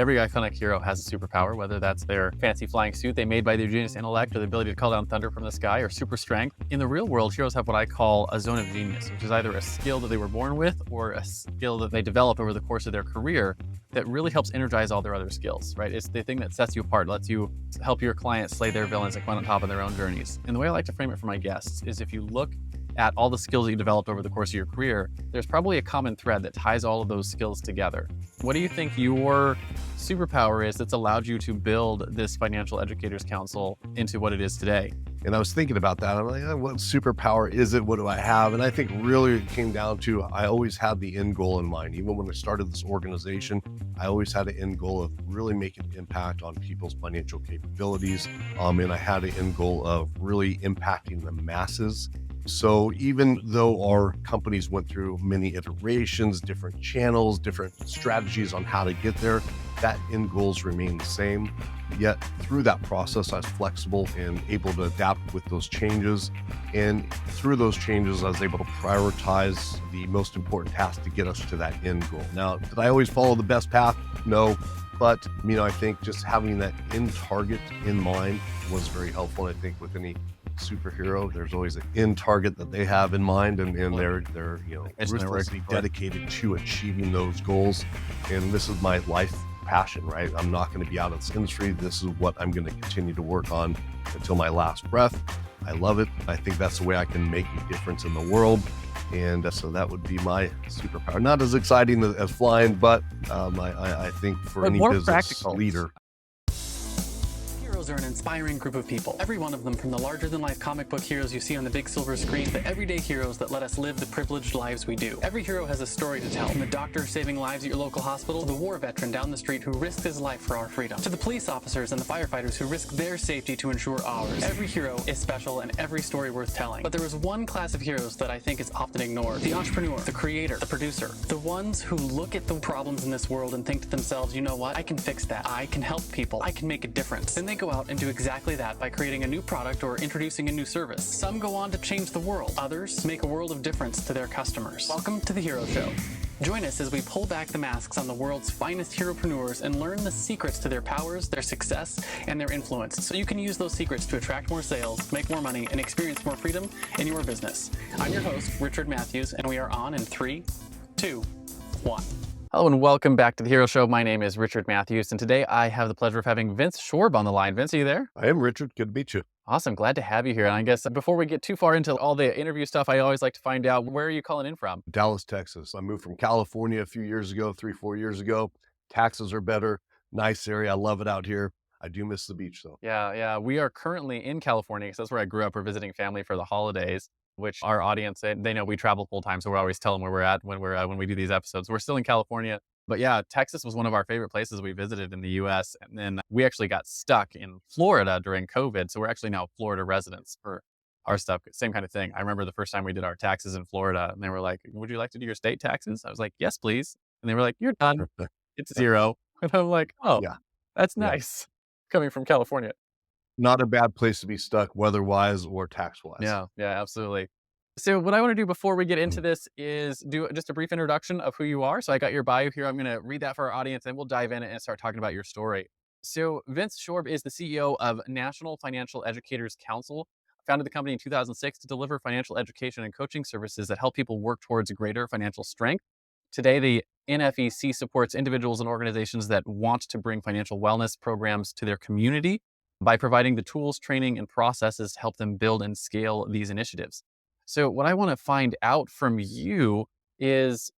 Every iconic hero has a superpower, whether that's their fancy flying suit they made by their genius intellect, or the ability to call down thunder from the sky, or super strength. In the real world, heroes have what I call a zone of genius, which is either a skill that they were born with or a skill that they develop over the course of their career that really helps energize all their other skills, right? It's the thing that sets you apart, lets you help your clients slay their villains and come on top of their own journeys. And the way I like to frame it for my guests is if you look at all the skills that you developed over the course of your career, there's probably a common thread that ties all of those skills together. What do you think your superpower is that's allowed you to build this Financial Educators Council into what it is today? And I was thinking about that. I'm like, what superpower is it? What do I have? And I think really it came down to, I always had the end goal in mind. Even when I started this organization, I always had an end goal of really making an impact on people's financial capabilities. And I had an end goal of really impacting the masses. So even though our companies went through many iterations, different channels, different strategies on how to get there, that end goals remain the same. Yet through that process, I was flexible and able to adapt with those changes. And through those changes, I was able to prioritize the most important tasks to get us to that end goal. Now, did I always follow the best path? No. But, I think just having that end target in mind was very helpful. And I think with any superhero, there's always an end target that they have in mind, and they're ruthlessly dedicated to achieving those goals. And this is my life passion, right? I'm not going to be out of this industry. This is what I'm going to continue to work on until my last breath. I love it. I think that's the way I can make a difference in the world. And so that would be my superpower. Not as exciting as flying, but I think for any business leader. Heroes are an inspiring group of people. Every one of them, from the larger-than-life comic book heroes you see on the big silver screen, to everyday heroes that let us live the privileged lives we do. Every hero has a story to tell, from the doctor saving lives at your local hospital, to the war veteran down the street who risked his life for our freedom, to the police officers and the firefighters who risk their safety to ensure ours. Every hero is special and every story worth telling. But there is one class of heroes that I think is often ignored: the entrepreneur, the creator, the producer. The ones who look at the problems in this world and think to themselves, you know what, I can fix that. I can help people. I can make a difference. Then they go out and do exactly that by creating a new product or introducing a new service. Some go on to change the world. Others make a world of difference to their customers. Welcome to The Hero Show. Join us as we pull back the masks on the world's finest heropreneurs and learn the secrets to their powers, their success, and their influence, so you can use those secrets to attract more sales, make more money, and experience more freedom in your business. I'm your host, Richard Matthews, and we are on in 3, 2, 1. Hello and welcome back to The Hero Show. My name is Richard Matthews, and today I have the pleasure of having Vince Shorb on the line. Vince, are you there? I am, Richard. Good to meet you. Awesome. Glad to have you here. And I guess before we get too far into all the interview stuff, I always like to find out, where are you calling in from? Dallas, Texas. I moved from California a few years ago, 3-4 years ago. Taxes are better. Nice area. I love it out here. I do miss the beach though. Yeah. We are currently in California because that's where I grew up. We're visiting family for the holidays, which our audience, they know we travel full time. So we're always telling where we're at when we do these episodes. We're still in California. But yeah, Texas was one of our favorite places we visited in the US. And then we actually got stuck in Florida during COVID. So we're actually now Florida residents for our stuff. Same kind of thing. I remember the first time we did our taxes in Florida and they were like, would you like to do your state taxes? I was like, yes, please. And they were like, you're done. It's zero. And I'm like, oh, yeah, that's nice. Coming from California. Not a bad place to be stuck weather-wise or tax-wise. Yeah, absolutely. So what I want to do before we get into this is do just a brief introduction of who you are. So I got your bio here. I'm going to read that for our audience and we'll dive in and start talking about your story. So Vince Shorb is the CEO of National Financial Educators Council. Founded the company in 2006 to deliver financial education and coaching services that help people work towards greater financial strength. Today, the NFEC supports individuals and organizations that want to bring financial wellness programs to their community by providing the tools, training, and processes to help them build and scale these initiatives. So what I want to find out from you is,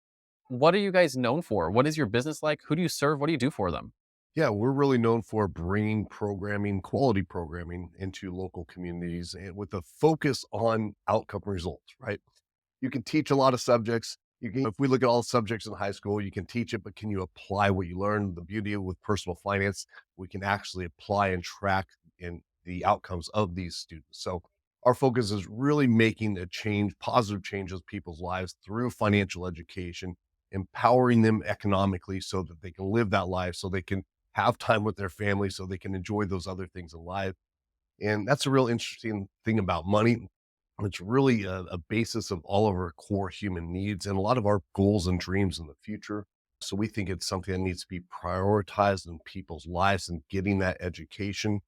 what are you guys known for? What is your business like? Who do you serve? What do you do for them? Yeah, we're really known for bringing quality programming into local communities, and with a focus on outcome results, right? You can teach a lot of subjects. If we look at all subjects in high school, you can teach it, but can you apply what you learn? The beauty with personal finance, we can actually apply and track in the outcomes of these students. So our focus is really making a change, positive changes in people's lives through financial education, empowering them economically so that they can live that life, so they can have time with their family, so they can enjoy those other things in life. And that's a real interesting thing about money. It's really a basis of all of our core human needs and a lot of our goals and dreams in the future. So we think it's something that needs to be prioritized in people's lives and getting that education.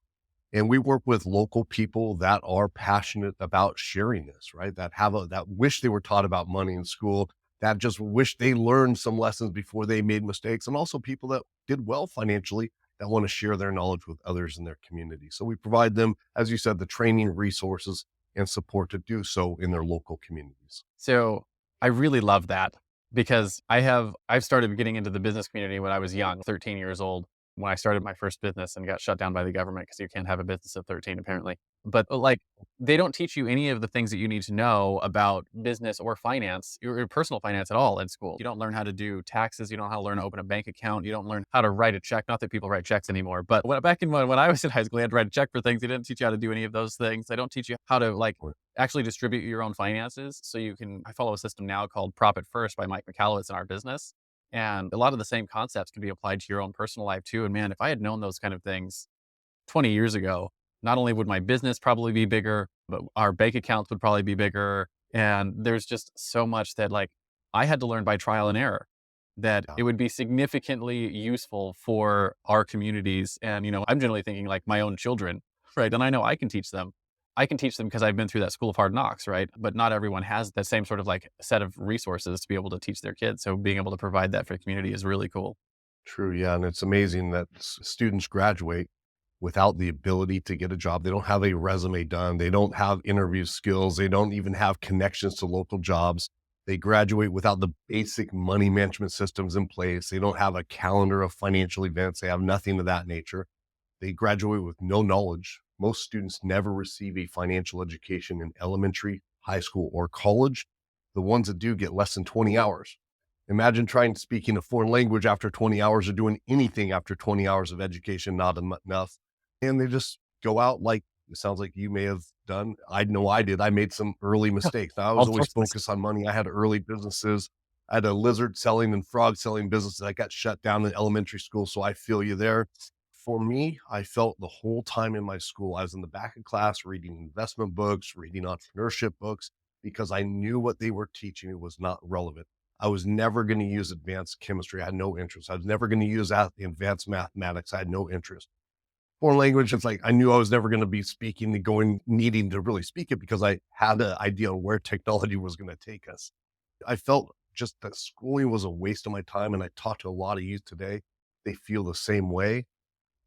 And we work with local people that are passionate about sharing this, right? That wish they were taught about money in school, that just wish they learned some lessons before they made mistakes, and also people that did well financially that want to share their knowledge with others in their community. So we provide them, as you said, the training, resources, and support to do so in their local communities. So I really love that because I've started getting into the business community when I was young, 13 years old, when I started my first business and got shut down by the government because you can't have a business at 13 apparently. But like they don't teach you any of the things that you need to know about business or finance or personal finance at all in school. You don't learn how to do taxes. You don't know how to learn to open a bank account. You don't learn how to write a check. Not that people write checks anymore, but back when I was in high school, you had to write a check for things. They didn't teach you how to do any of those things. They don't teach you how to like actually distribute your own finances. So I follow a system now called Profit First by Mike McCallowitz in our business. And a lot of the same concepts can be applied to your own personal life too. And man, if I had known those kind of things 20 years ago, not only would my business probably be bigger, but our bank accounts would probably be bigger. And there's just so much that like I had to learn by trial and error that Yeah, it would be significantly useful for our communities. And, I'm generally thinking like my own children, right? And I know I can teach them. I can teach them because I've been through that school of hard knocks, right? But not everyone has that same sort of like set of resources to be able to teach their kids. So being able to provide that for the community is really cool. true. Yeah. And it's amazing that students graduate without the ability to get a job. They don't have a resume done. They don't have interview skills. They don't even have connections to local jobs. They graduate without the basic money management systems in place. They don't have a calendar of financial events. They have nothing of that nature. They graduate with no knowledge. Most students never receive a financial education in elementary, high school, or college. The ones that do get less than 20 hours. Imagine trying speaking a foreign language after 20 hours or doing anything after 20 hours of education, not enough. And they just go out like it sounds like you may have done. I know I did. I made some early mistakes. Now, I All was always sorts of mis- focused on money. I had early businesses. I had a lizard selling and frog selling business that got shut down in elementary school. So I feel you there. For me, I felt the whole time in my school, I was in the back of class reading investment books, reading entrepreneurship books, because I knew what they were teaching was not relevant. I was never going to use advanced chemistry. I had no interest. I was never going to use advanced mathematics. I had no interest. Foreign language, it's like I knew I was never going to be speaking and going, needing to really speak it because I had an idea on where technology was going to take us. I felt just that schooling was a waste of my time. And I talk to a lot of youth today. They feel the same way.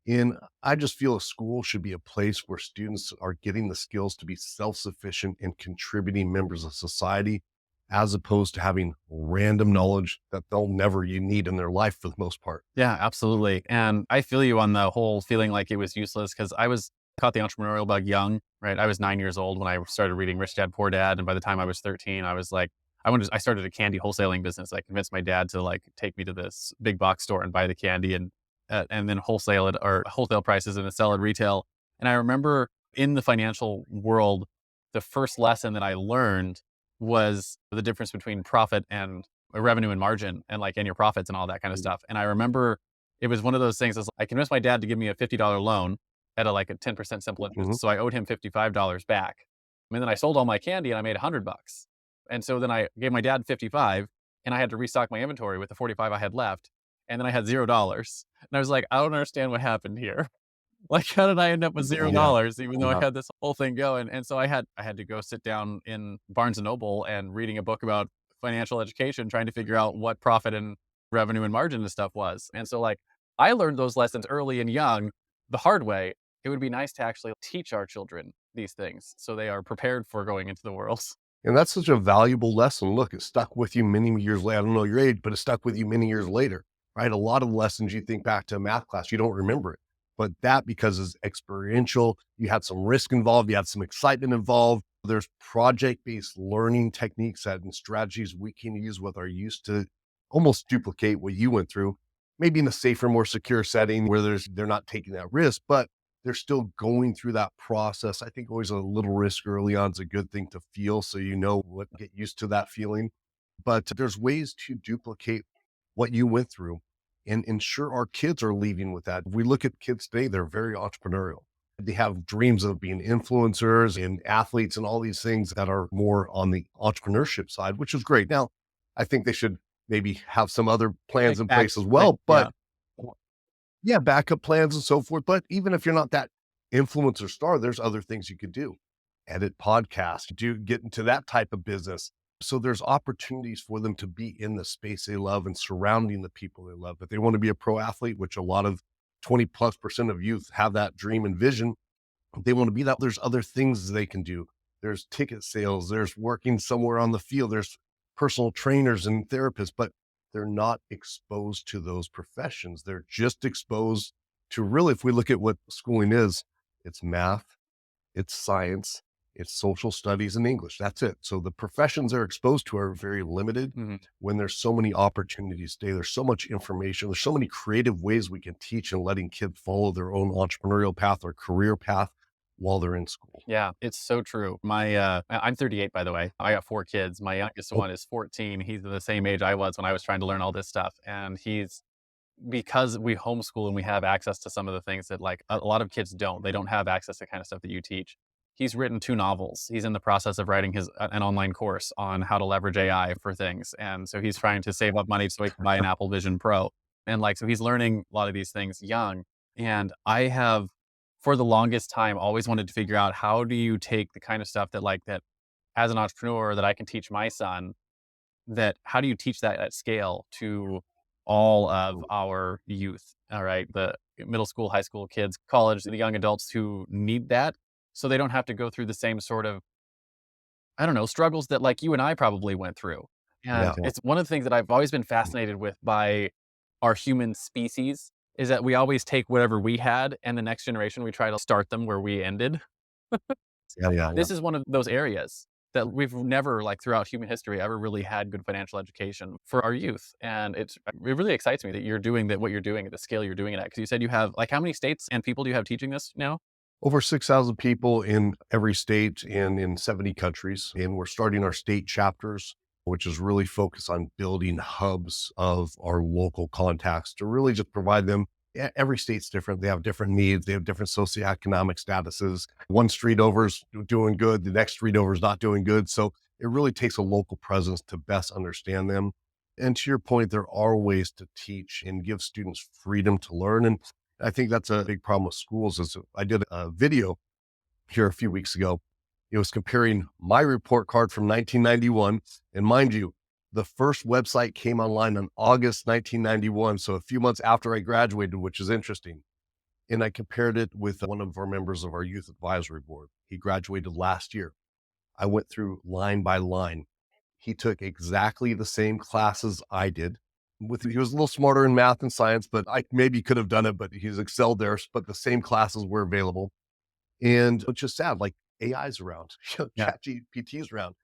And I just feel a school should be a place where students are getting the skills to be self sufficient and contributing members of society, as opposed to having random knowledge that they'll never need in their life for the most part. Yeah, absolutely. And I feel you on the whole feeling like it was useless because I was caught the entrepreneurial bug young, right? I was 9 years old when I started reading Rich Dad Poor Dad. And by the time I was 13, I was like, I started a candy wholesaling business. I convinced my dad to like take me to this big box store and buy the candy and then wholesale it or wholesale prices and then sell it retail. And I remember in the financial world, the first lesson that I learned was the difference between profit and revenue and margin and like and your profits and all that kind of stuff. And I remember it was one of those things. I convinced my dad to give me a $50 loan at a 10% simple interest. Mhm. So I owed him $55 back. And then I sold all my candy and I made $100. And so then I gave my dad 55 and I had to restock my inventory with the 45 I had left. And then I had $0. And I was like, I don't understand what happened here. Like, how did I end up with zero Yeah. dollars even though I Yeah. had this whole thing going? And so I had to go sit down in Barnes and Noble and reading a book about financial education, trying to figure out what profit and revenue and margin and stuff was. And so like I learned those lessons early and young the hard way. It would be nice to actually teach our children these things so they are prepared for going into the world. And that's such a valuable lesson. Look, it stuck with you many years later. I don't know your age, but it stuck with you many years later, right? A lot of lessons you think back to a math class, you don't remember it. But that because it's experiential, you had some risk involved, you had some excitement involved. There's project-based learning techniques and strategies we can use with our youth to almost duplicate what you went through, maybe in a safer, more secure setting where they're not taking that risk, but they're still going through that process. I think always a little risk early on is a good thing to feel so you know what get used to that feeling. But there's ways to duplicate what you went through and ensure our kids are leaving with that. If we look at kids today, they're very entrepreneurial. They have dreams of being influencers and athletes and all these things that are more on the entrepreneurship side, which is great. Now, I think they should maybe have some other plans Like in back, place as like, well. yeah. But yeah, backup plans and so forth. But even if you're not that influencer star, there's other things you could do. Edit podcasts, do get into that type of business. So there's opportunities for them to be in the space they love and surrounding the people they love. If they want to be a pro athlete, which a lot of 20+% of youth have that dream and vision, they want to be that. There's other things they can do. There's ticket sales, there's working somewhere on the field, there's personal trainers and therapists, but they're not exposed to those professions. They're just exposed to really, if we look at what schooling is, it's math, it's science, it's social studies and English. That's it. So the professions they're exposed to are very limited Mhm. when there's so many opportunities today. There's so much information. There's so many creative ways we can teach and letting kids follow their own entrepreneurial path or career path while they're in school. Yeah, it's so true. I'm 38, by the way. I got 4 kids. My youngest Oh, one is 14. He's the same age I was when I was trying to learn all this stuff. And because we homeschool and we have access to some of the things that like a lot of kids don't. They don't have access to kind of stuff that you teach. He's written 2 novels. He's in the process of writing an online course on how to leverage AI for things. And so he's trying to save up money so he can buy an Apple Vision Pro. And like, so he's learning a lot of these things young. And I have, for the longest time, always wanted to figure out how do you take the kind of stuff that like that as an entrepreneur that I can teach my son, that how do you teach that at scale to all of our youth? All right. The middle school, high school kids, college, the young adults who need that. So they don't have to go through the same sort of, I don't know, struggles that like you and I probably went through. And yeah. it's one of the things that I've always been fascinated with by our human species is that we always take whatever we had and the next generation, we try to start them where we ended. Yeah. Yeah. Yeah. This is one of those areas that we've never, like throughout human history, ever really had good financial education for our youth. And it really excites me that you're doing that, what you're doing at the scale you're doing it at. Cause you said you have like how many states and people do you have teaching this now? Over 6,000 people in every state and in 70 countries. And we're starting our state chapters, which is really focused on building hubs of our local contacts to really just provide them. Every state's different. They have different needs. They have different socioeconomic statuses. One street over is doing good. The next street over is not doing good. So it really takes a local presence to best understand them. And to your point, there are ways to teach and give students freedom to learn. And I think that's a big problem with schools. Is I did a video here a few weeks ago. It was comparing my report card from 1991. And mind you, the first website came online on August 1991. So a few months after I graduated, which is interesting. And I compared it with one of our members of our youth advisory board. He graduated last year. I went through line by line. He took exactly the same classes I did. He was a little smarter in math and science, but I maybe could have done it, but he's excelled there. But the same classes were available. And it's just sad, like AI's around, Yeah. chat GPT's around,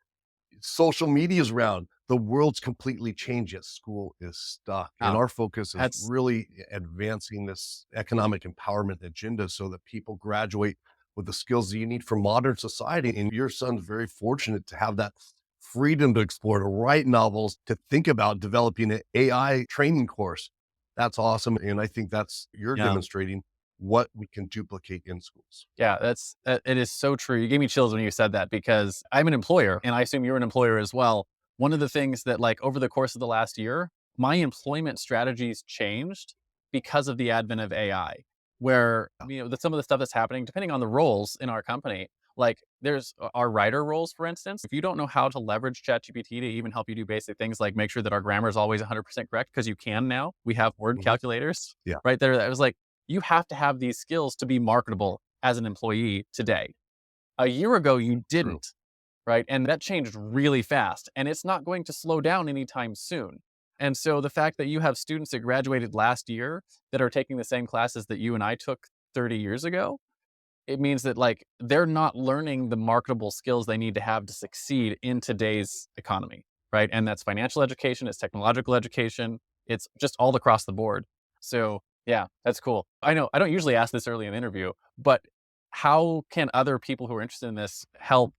social media's around. The world's completely changed, yet school is stuck. And Wow. our focus is That's really advancing this economic empowerment agenda so that people graduate with the skills that you need for modern society. And your son's very fortunate to have that freedom to explore, to write novels, to think about developing an AI training course. That's awesome. And I think that's you're yeah. demonstrating what we can duplicate in schools. Yeah, it is so true. You gave me chills when you said that because I'm an employer and I assume you're an employer as well. One of the things that like over the course of the last year, my employment strategies changed because of the advent of AI, where some of the stuff that's happening, depending on the roles in our company, like there's our writer roles, for instance. If you don't know how to leverage ChatGPT to even help you do basic things like make sure that our grammar is always 100% correct, because you can now. We have word Mhm. calculators Yeah. right there. That was like, you have to have these skills to be marketable as an employee today. A year ago, you True. didn't, right? And that changed really fast, and it's not going to slow down anytime soon. And so the fact that you have students that graduated last year that are taking the same classes that you and I took 30 years ago, it means that like they're not learning the marketable skills they need to have to succeed in today's economy, right? And that's financial education, it's technological education, it's just all across the board. So yeah, that's cool. I know I don't usually ask this early in the interview, but how can other people who are interested in this help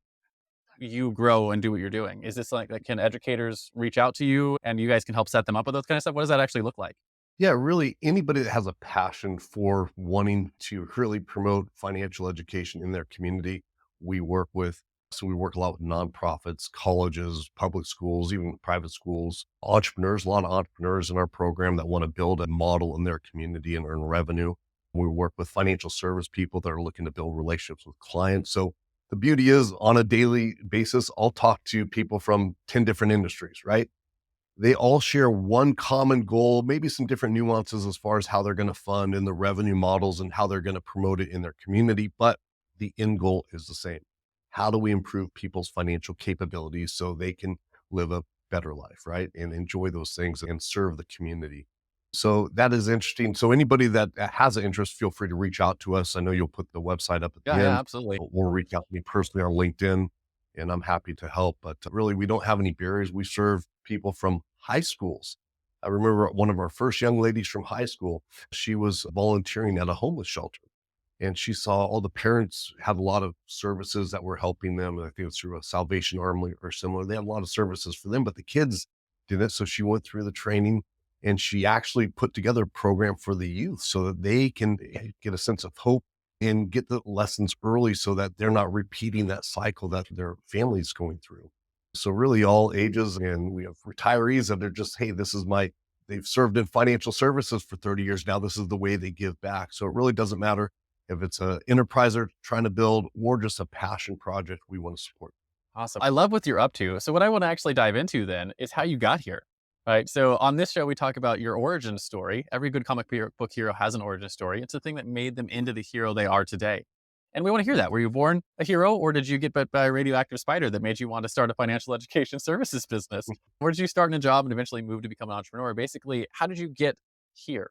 you grow and do what you're doing? Is this like can educators reach out to you and you guys can help set them up with those kind of stuff? What does that actually look like? Yeah, really, anybody that has a passion for wanting to really promote financial education in their community, we work with. So we work a lot with nonprofits, colleges, public schools, even private schools, entrepreneurs, a lot of entrepreneurs in our program that want to build a model in their community and earn revenue. We work with financial service people that are looking to build relationships with clients. So the beauty is on a daily basis, I'll talk to people from 10 different industries, right? They all share one common goal, maybe some different nuances as far as how they're going to fund and the revenue models and how they're going to promote it in their community. But the end goal is the same. How do we improve people's financial capabilities so they can live a better life, right? And enjoy those things and serve the community. So that is interesting. So anybody that has an interest, feel free to reach out to us. I know you'll put the website up at the Yeah, yeah, end, absolutely. or reach out to me personally on LinkedIn, and I'm happy to help. But really, we don't have any barriers. We serve people from high schools. I remember one of our first young ladies from high school, she was volunteering at a homeless shelter. And she saw all the parents had a lot of services that were helping them. I think it was through a Salvation Army or similar. They had a lot of services for them, but the kids didn't. So she went through the training and she actually put together a program for the youth so that they can get a sense of hope and get the lessons early so that they're not repeating that cycle that their family's going through. So really all ages, and we have retirees that are just, hey, they've served in financial services for 30 years now. This is the way they give back. So it really doesn't matter if it's an enterprise they're trying to build or just a passion project we want to support. Awesome. I love what you're up to. So what I want to actually dive into then is how you got here. Right. So on this show, we talk about your origin story. Every good book hero has an origin story. It's the thing that made them into the hero they are today. And we want to hear that. Were you born a hero, or did you get bit by a radioactive spider that made you want to start a financial education services business? Where did you start in a job and eventually move to become an entrepreneur? Basically, how did you get here?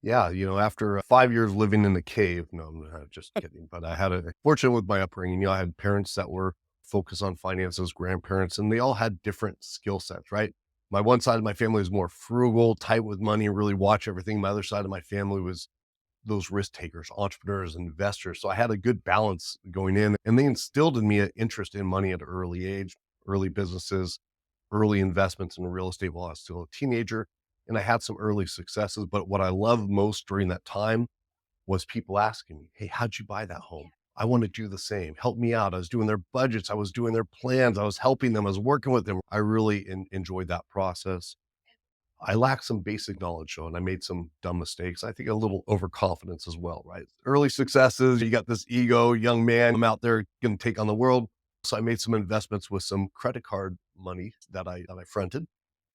Yeah, after 5 years living in the cave, no, I'm not just kidding, but I had a fortunate with my upbringing. I had parents that were focused on finances, grandparents, and they all had different skill sets, right? My one side of my family was more frugal, tight with money, really watch everything. My other side of my family was those risk takers, entrepreneurs, investors. So I had a good balance going in, and they instilled in me an interest in money at an early age, early businesses, early investments in real estate while I was still a teenager. And I had some early successes. But what I loved most during that time was people asking me, hey, how'd you buy that home? I want to do the same. Help me out. I was doing their budgets. I was doing their plans. I was helping them. I was working with them. I really enjoyed that process. I lacked some basic knowledge though, and I made some dumb mistakes. I think a little overconfidence as well, right? Early successes, you got this ego, young man, I'm out there going to take on the world. So I made some investments with some credit card money that I fronted,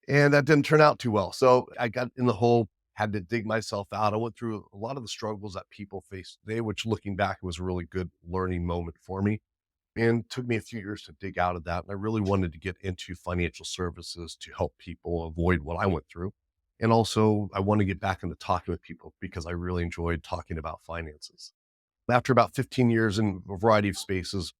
and that didn't turn out too well. So I got in the hole, had to dig myself out. I went through a lot of the struggles that people face today, which looking back was a really good learning moment for me. And took me a few years to dig out of that. And I really wanted to get into financial services to help people avoid what I went through. And also, I want to get back into talking with people because I really enjoyed talking about finances. After about 15 years in a variety of spaces,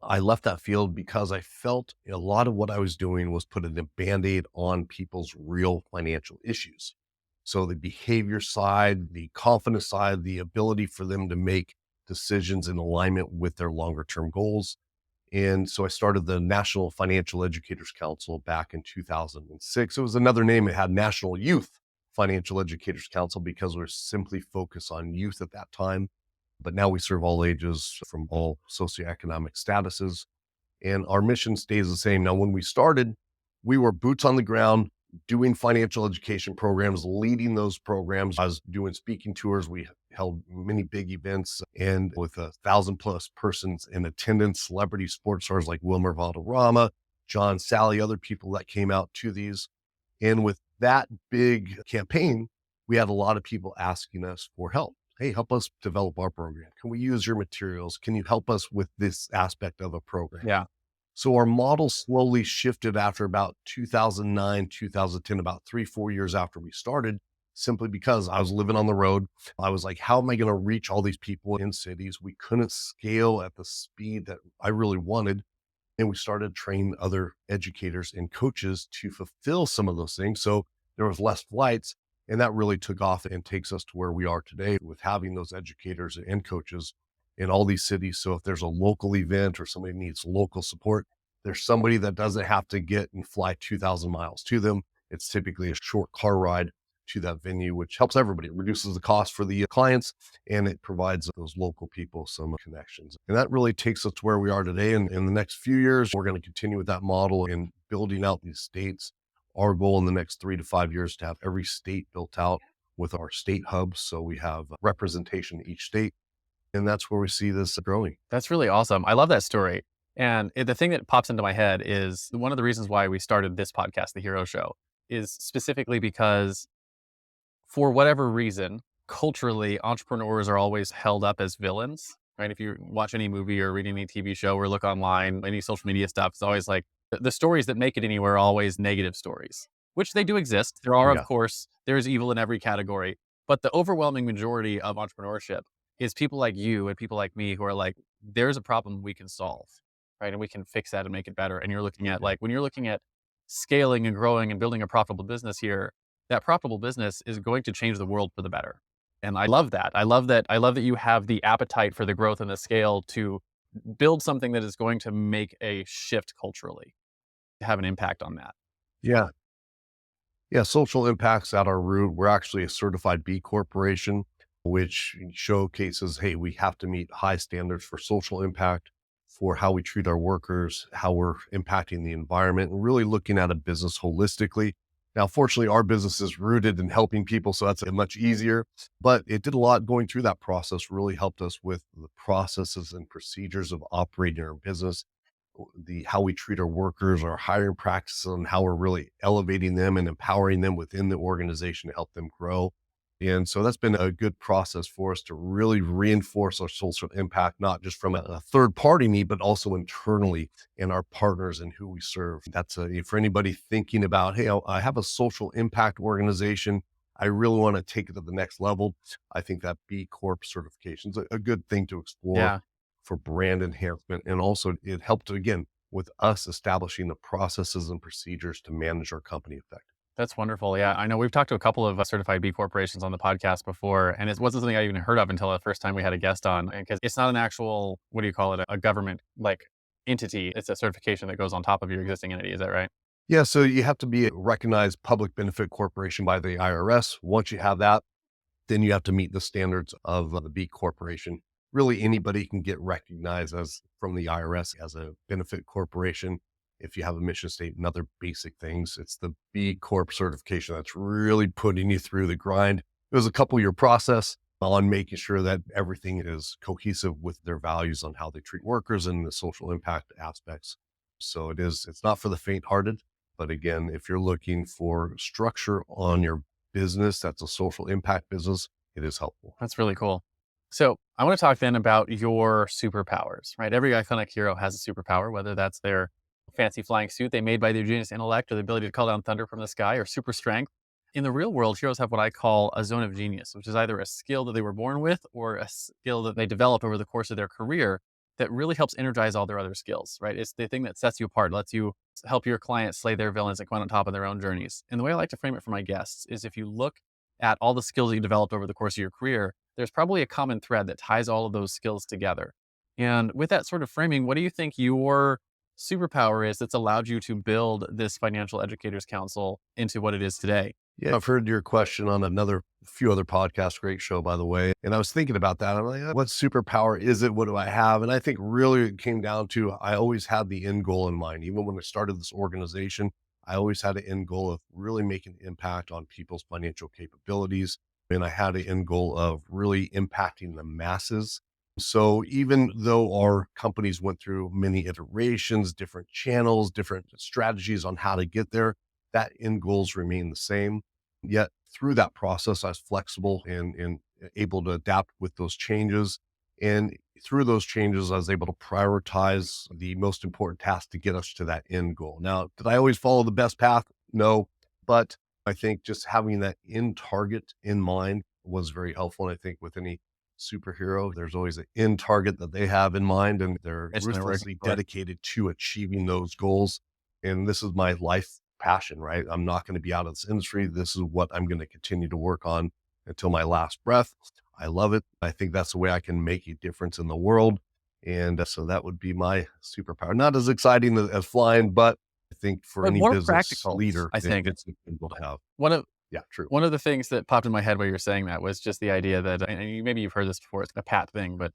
I left that field because I felt a lot of what I was doing was putting a band-aid on people's real financial issues. So the behavior side, the confidence side, the ability for them to make decisions in alignment with their longer term goals. And so I started the National Financial Educators Council back in 2006. It was another name. It had National Youth Financial Educators Council because we're simply focused on youth at that time. But now we serve all ages from all socioeconomic statuses. And our mission stays the same. Now, when we started, we were boots on the ground, doing financial education programs, leading those programs. I was doing speaking tours. We held many big events and with 1,000+ persons in attendance, celebrity sports stars like Wilmer Valderrama, John Sally, other people that came out to these. And with that big campaign, we had a lot of people asking us for help. Hey, help us develop our program. Can we use your materials? Can you help us with this aspect of a program? Yeah. So our model slowly shifted after about 2009, 2010, about 3, 4 years after we started, simply because I was living on the road. I was like, how am I going to reach all these people in cities? We couldn't scale at the speed that I really wanted. And we started training other educators and coaches to fulfill some of those things. So there was less flights, and that really took off and takes us to where we are today with having those educators and coaches in all these cities. So if there's a local event or somebody needs local support, there's somebody that doesn't have to get and fly 2,000 miles to them. It's typically a short car ride to that venue, which helps everybody. It reduces the cost for the clients, and it provides those local people some connections. And that really takes us to where we are today. And in the next few years, we're going to continue with that model and building out these states. Our goal in the next 3 to 5 years to have every state built out with our state hubs. So we have representation in each state. And that's where we see this growing. That's really awesome. I love that story. And the thing that pops into my head is one of the reasons why we started this podcast, The Hero Show, is specifically because for whatever reason, culturally, entrepreneurs are always held up as villains, right? If you watch any movie or read any TV show or look online, any social media stuff, it's always like the stories that make it anywhere are always negative stories, which they do exist. There are, of Yeah. course, there's evil in every category, but the overwhelming majority of entrepreneurship is people like you and people like me who are like, there's a problem we can solve, right? And we can fix that and make it better. And you're looking at like, when you're looking at scaling and growing and building a profitable business here, that profitable business is going to change the world for the better. And I love that. I love that. I love that you have the appetite for the growth and the scale to build something that is going to make a shift culturally, to have an impact on that. Yeah. Yeah. Social impacts at our root. We're actually a certified B corporation, which showcases, hey, we have to meet high standards for social impact, for how we treat our workers, how we're impacting the environment, and really looking at a business holistically. Now, fortunately, our business is rooted in helping people, so that's much easier. But it did a lot going through that process, really helped us with the processes and procedures of operating our business, the how we treat our workers, our hiring practices, and how we're really elevating them and empowering them within the organization to help them grow. And so that's been a good process for us to really reinforce our social impact, not just from a third party need, but also internally in our partners and who we serve. That's for anybody thinking about, hey, I have a social impact organization. I really want to take it to the next level. I think that B Corp certification is a good thing to explore Yeah, for brand enhancement. And also it helped again with us establishing the processes and procedures to manage our company effectively. that's wonderful. Yeah, I know we've talked to a couple of certified B corporations on the podcast before, and it wasn't something I even heard of until the first time we had a guest on. Because it's not an actual, what do you call it, a government like entity. It's a certification that goes on top of your existing entity. Is that right? Yeah, so you have to be a recognized public benefit corporation by the IRS. Once you have that, then you have to meet the standards of the B corporation. Really, anybody can get recognized as from the IRS as a benefit corporation. If you have a mission statement and other basic things, it's the B Corp certification that's really putting you through the grind. It was a couple-year process on making sure that everything is cohesive with their values on how they treat workers and the social impact aspects. So it's not for the faint-hearted. But again, if you're looking for structure on your business, that's a social impact business, it is helpful. That's really cool. So I want to talk then about your superpowers, right? Every iconic hero has a superpower, whether that's their fancy flying suit they made by their genius intellect or the ability to call down thunder from the sky or super strength. In the real world, heroes have what I call a zone of genius, which is either a skill that they were born with or a skill that they develop over the course of their career that really helps energize all their other skills, right? It's the thing that sets you apart, lets you help your clients slay their villains and come out on top of their own journeys. And the way I like to frame it for my guests is if you look at all the skills that you developed over the course of your career, there's probably a common thread that ties all of those skills together. And with that sort of framing, what do you think your superpower is that's allowed you to build this Financial Educators Council into what it is today? Yeah, I've heard your question on another few other podcasts. Great show, by the way. And I was thinking about that. I'm like, what superpower is it? What do I have? And I think really it came down to I always had the end goal in mind. Even when I started this organization, I always had an end goal of really making an impact on people's financial capabilities. And I had an end goal of really impacting the masses. So even though our companies went through many iterations, different channels, different strategies on how to get there, that end goals remain the same. Yet through that process, I was flexible and able to adapt with those changes. And through those changes, I was able to prioritize the most important tasks to get us to that end goal. Now, did I always follow the best path? No, but I think just having that end target in mind was very helpful. And I think with any superhero, there's always an end target that they have in mind, and they're It's been working ruthlessly for it. dedicated to achieving those goals. And this is my life passion, right? I'm not going to be out of this industry. This is what I'm going to continue to work on until my last breath. I love it. I think that's the way I can make a difference in the world. And so that would be my superpower. Not as exciting as flying, but I think for But any more business practical, leader, I think. it's able to have. One of Yeah, true. One of the things that popped in my head while you were saying that was just the idea that, and maybe you've heard this before, it's a Pat thing, but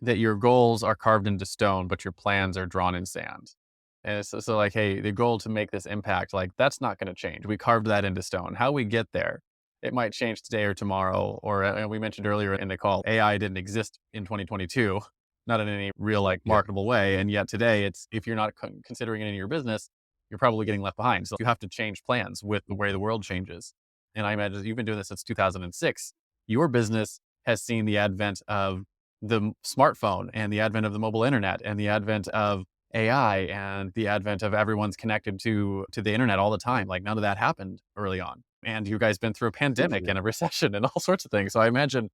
that your goals are carved into stone, but your plans are drawn in sand. And so like, hey, the goal to make this impact, like that's not going to change. We carved that into stone. How we get there, it might change today or tomorrow. Or we mentioned earlier in the call, AI didn't exist in 2022, not in any real like Yeah. marketable way. And yet today, it's if you're not considering it in your business, you're probably getting left behind. So you have to change plans with the way the world changes. And I imagine you've been doing this since 2006. Your business has seen the advent of the smartphone and the advent of the mobile internet and the advent of AI and the advent of everyone's connected to the internet all the time. Like none of that happened early on. And you guys been through a pandemic Yeah. and a recession and all sorts of things. So I imagine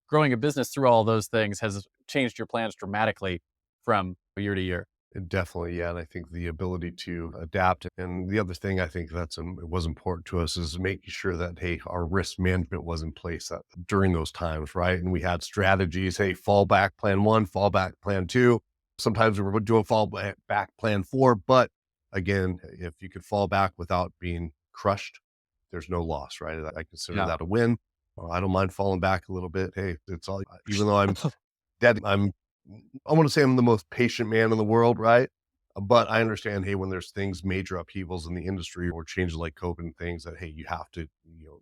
growing a business through all those things has changed your plans dramatically from year to year. Definitely, yeah, and I think the ability to adapt. And the other thing I think that's it was important to us is making sure that hey, our risk management was in place during those times, right? And we had strategies. Hey, fallback plan one, fallback plan two. Sometimes we were doing fallback plan four, but again, if you could fall back without being crushed, there's no loss, right? I consider Yeah. that a win. I don't mind falling back a little bit. Hey, it's all even though I'm dead, I want to say I'm the most patient man in the world, right? But I understand, hey, when there's things, major upheavals in the industry or changes like COVID and things that, hey, you have to,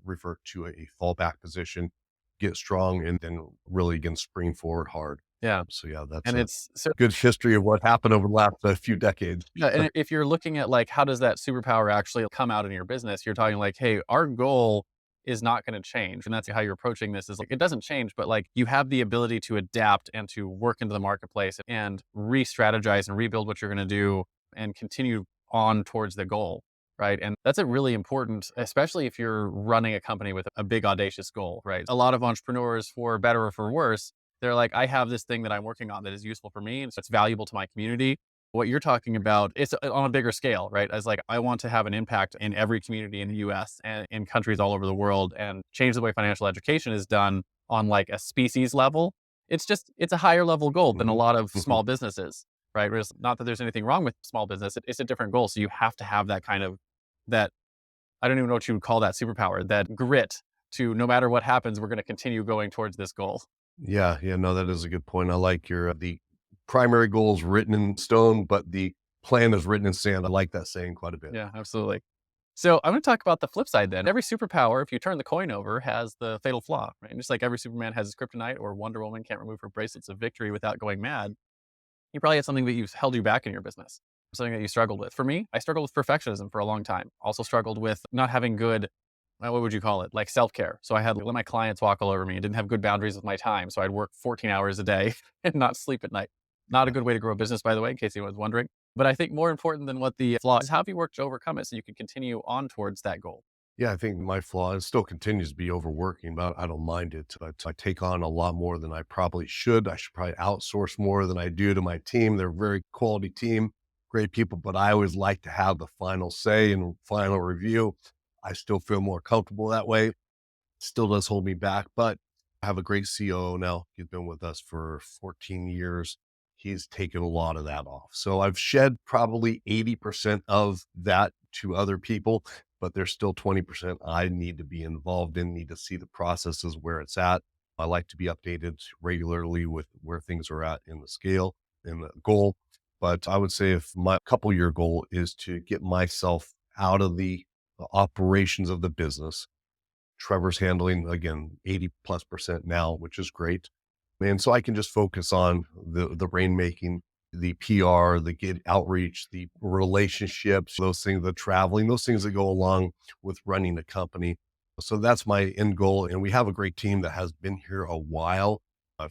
revert to a fallback position, get strong, and then really again spring forward hard. Yeah. So yeah, that's And a it's so good history of what happened over the last few decades. yeah, and if you're looking at like how does that superpower actually come out in your business, you're talking like, hey, our goal is not going to change. And that's how you're approaching this is like it doesn't change, but like you have the ability to adapt and to work into the marketplace and re-strategize and rebuild what you're going to do and continue on towards the goal. Right. And that's a really important, especially if you're running a company with a big audacious goal, right? A lot of entrepreneurs, for better or for worse, they're like, I have this thing that I'm working on that is useful for me and so it's valuable to my community. What you're talking about, it's on a bigger scale, right? As like, I want to have an impact in every community in the US and in countries all over the world and change the way financial education is done on like a species level. It's a higher level goal than a Mhm, lot of mhm. small businesses, right? Whereas not that there's anything wrong with small business, it's a different goal. So you have to have that kind of, that, I don't even know what you would call that superpower, that grit to no matter what happens, we're going to continue going towards this goal. Yeah, yeah, no, that is a good point. I like your the primary goal is written in stone, but the plan is written in sand. I like that saying quite a bit. Yeah, absolutely. So I'm going to talk about the flip side then. Every superpower, if you turn the coin over, has the fatal flaw, right? And just like every Superman has his kryptonite or Wonder Woman can't remove her bracelets of victory without going mad, you probably had something that you've held you back in your business, something that you struggled with. For me, I struggled with perfectionism for a long time. Also struggled with not having good, what would you call it? Like self-care. So I had to let my clients walk all over me. I didn't have good boundaries with my time. So I'd work 14 hours a day and not sleep at night. Not a Yeah. good way to grow a business, by the way, in case anyone was wondering. But I think more important than what the flaw is, how have you worked to overcome it so you can continue on towards that goal? Yeah, I think my flaw it still continues to be overworking, but I don't mind it. But I take on a lot more than I probably should. I should probably outsource more than I do to my team. They're a very quality team, great people, but I always like to have the final say and final review. I still feel more comfortable that way. Still does hold me back, but I have a great COO now. He's been with us for 14 years. He's taken a lot of that off. So I've shed probably 80% of that to other people, but there's still 20% I need to be involved in, need to see the processes where it's at. I like to be updated regularly with where things are at in the scale and the goal. But I would say if my couple year goal is to get myself out of the operations of the business. Trevor's handling again 80+% now, which is great. And so I can just focus on the rainmaking, the PR, the get outreach, the relationships, those things, the traveling, those things that go along with running a company. So that's my end goal. And we have a great team that has been here a while.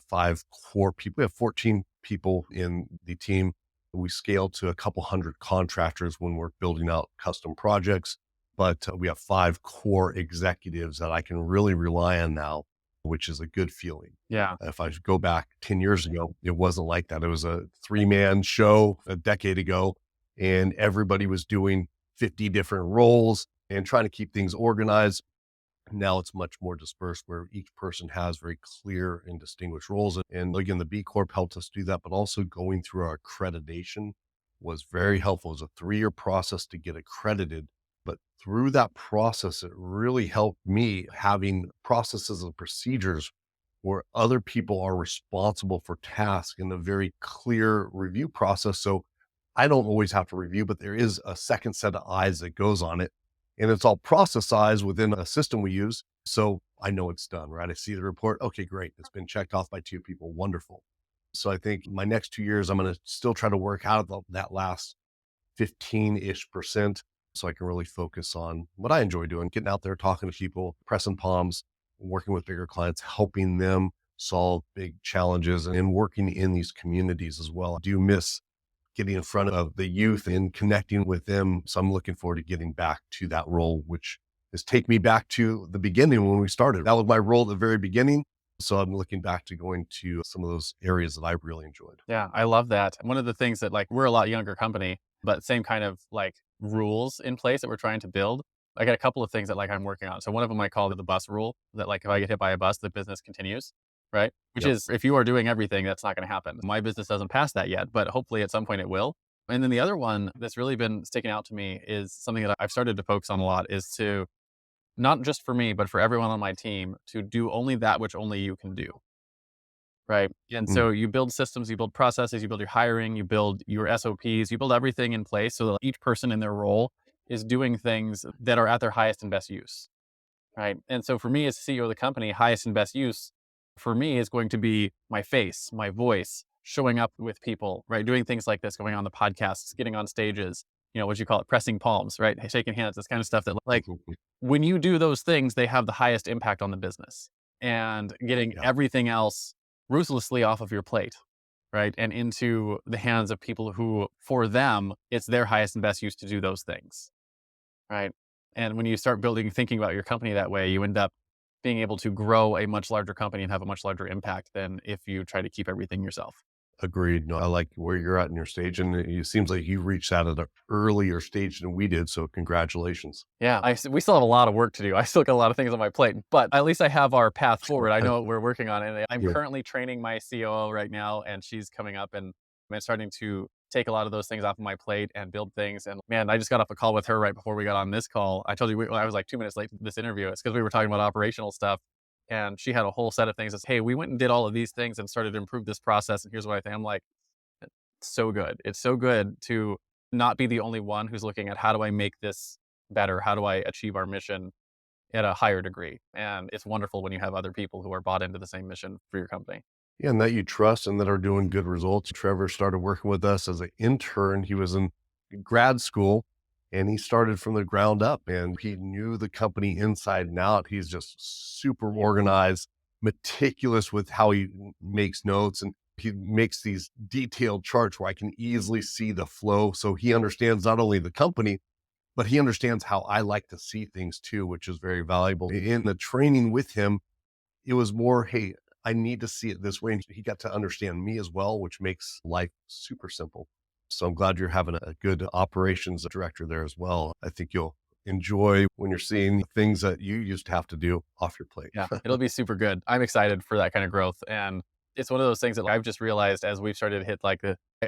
Five core people. We have 14 people in the team. We scale to a couple hundred contractors when we're building out custom projects, but we have five core executives that I can really rely on now, which is a good feeling. Yeah. If I go back 10 years ago, it wasn't like that. It was a three-man show a decade ago, and everybody was doing 50 different roles and trying to keep things organized. Now it's much more dispersed where each person has very clear and distinguished roles. And again, the B Corp helped us do that, but also going through our accreditation was very helpful. It was a 3-year process to get accredited But through that process, it really helped me having processes and procedures where other people are responsible for tasks in a very clear review process. So I don't always have to review, but there is a second set of eyes that goes on it. And it's all processized within a system we use. So I know it's done, right? I see the report. Okay, great. It's been checked off by two people. Wonderful. So I think my next 2 years, I'm going to still try to work out that last 15-ish% so I can really focus on what I enjoy doing, getting out there, talking to people, pressing palms, working with bigger clients, helping them solve big challenges and working in these communities as well. I do miss getting in front of the youth and connecting with them. So I'm looking forward to getting back to that role, which is take me back to the beginning when we started. That was my role at the very beginning. So I'm looking back to going to some of those areas that I really enjoyed. Yeah, I love that. One of the things that like we're a lot younger company, but same kind of like rules in place that we're trying to build. I got a couple of things that like I'm working on. So one of them I call the bus rule that like if I get hit by a bus, the business continues, right? Which Yep. is if you are doing everything, that's not going to happen. My business doesn't pass that yet, but hopefully at some point it will. And then the other one that's really been sticking out to me is something that I've started to focus on a lot is to not just for me, but for everyone on my team to do only that which only you can do. Right. And Mm, so you build systems, you build processes, you build your hiring, you build your SOPs, you build everything in place so that each person in their role is doing things that are at their highest and best use. Right. And so for me as CEO of the company, highest and best use for me is going to be my face, my voice, showing up with people, right? Doing things like this, going on the podcasts, getting on stages, what you call it, pressing palms, right? Shaking hands, this kind of stuff that like mhm. when you do those things, they have the highest impact on the business and getting Yeah, everything else ruthlessly off of your plate, right? And into the hands of people who, for them, it's their highest and best use to do those things, right? And when you start thinking about your company that way, you end up being able to grow a much larger company and have a much larger impact than if you try to keep everything yourself. agreed. No, I like where you're at in your stage, and it seems like you reached out at an earlier stage than we did. So congratulations. Yeah, we still have a lot of work to do. I still got a lot of things on my plate, but at least I have our path forward. I know what we're working on, and I'm Yeah. currently training my COO right now, and she's coming up, and I'm starting to take a lot of those things off of my plate and build things. And man, I just got off a call with her right before we got on this call. I told you I was like 2 minutes late to this interview. It's because we were talking about operational stuff, and she had a whole set of things. That's hey, we went and did all of these things and started to improve this process. And here's what I think. I'm like, so good. It's so good to not be the only one who's looking at how do I make this better? How do I achieve our mission at a higher degree? And it's wonderful when you have other people who are bought into the same mission for your company. Yeah, and that you trust and that are doing good results. Trevor started working with us as an intern. He was in grad school and he started from the ground up and he knew the company inside and out. He's just super organized, meticulous with how he makes notes, and he makes these detailed charts where I can easily see the flow. So he understands not only the company, but he understands how I like to see things too, which is very valuable. In the training with him, it was more, hey, I need to see it this way. And he got to understand me as well, which makes life super simple. So I'm glad you're having a good operations director there as well. I think you'll enjoy when you're seeing things that you used to have to do off your plate. Yeah, it'll be super good. I'm excited for that kind of growth. And it's one of those things that I've just realized as we've started to hit like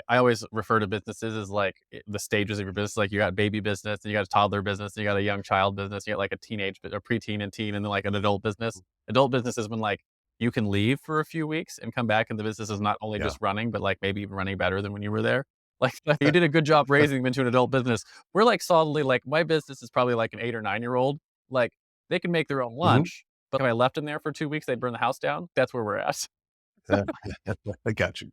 I always refer to businesses as like the stages of your business. Like you got baby business, and you got a toddler business, and you got a young child business, you got like a teenage, a preteen and teen, and then like an adult business. Adult business is when like you can leave for a few weeks and come back, and the business is not only Yeah. just running, but like maybe even running better than when you were there. Like you did a good job raising them into an adult business. We're like solidly like my business is probably like an 8 or 9 year old. Like they can make their own Mhm. lunch, but if I left them there for 2 weeks, they'd burn the house down. That's where we're at. Yeah. I got you.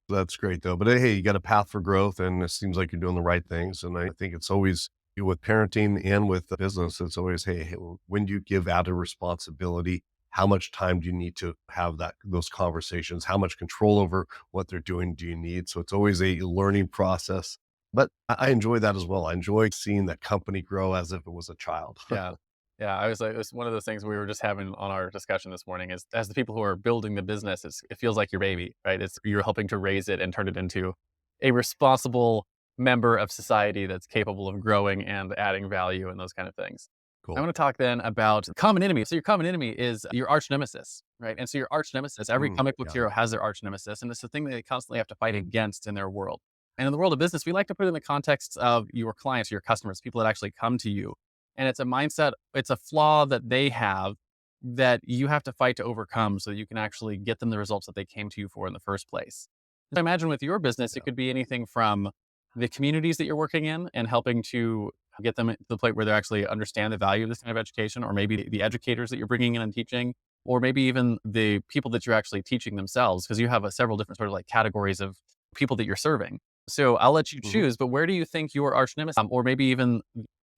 That's great though. But hey, you got a path for growth and it seems like you're doing the right things. And I think it's always with parenting and with the business, it's always, hey, when do you give out a responsibility? How much time do you need to have those conversations? How much control over what they're doing do you need? So it's always a learning process. But I enjoy that as well. I enjoy seeing that company grow as if it was a child. Yeah. Yeah. I was like, it's one of those things we were just having on our discussion this morning is as the people who are building the business, it feels like your baby, right? You're helping to raise it and turn it into a responsible member of society that's capable of growing and adding value and those kind of things. I Cool. want to talk then about common enemy. So your common enemy is your arch nemesis, right? And so your arch nemesis, every comic book Yeah. hero has their arch nemesis, and it's the thing that they constantly have to fight against in their world. And in the world of business, we like to put it in the context of your clients, your customers, people that actually come to you. And it's a mindset, it's a flaw that they have that you have to fight to overcome so that you can actually get them the results that they came to you for in the first place. So imagine with your business, it Yeah. could be anything from the communities that you're working in and helping to get them to the point where they actually understand the value of this kind of education, or maybe the educators that you're bringing in and teaching, or maybe even the people that you're actually teaching themselves, because you have several different sort of like categories of people that you're serving. So I'll let you Mhm. choose, but where do you think your arch nemesis, or maybe even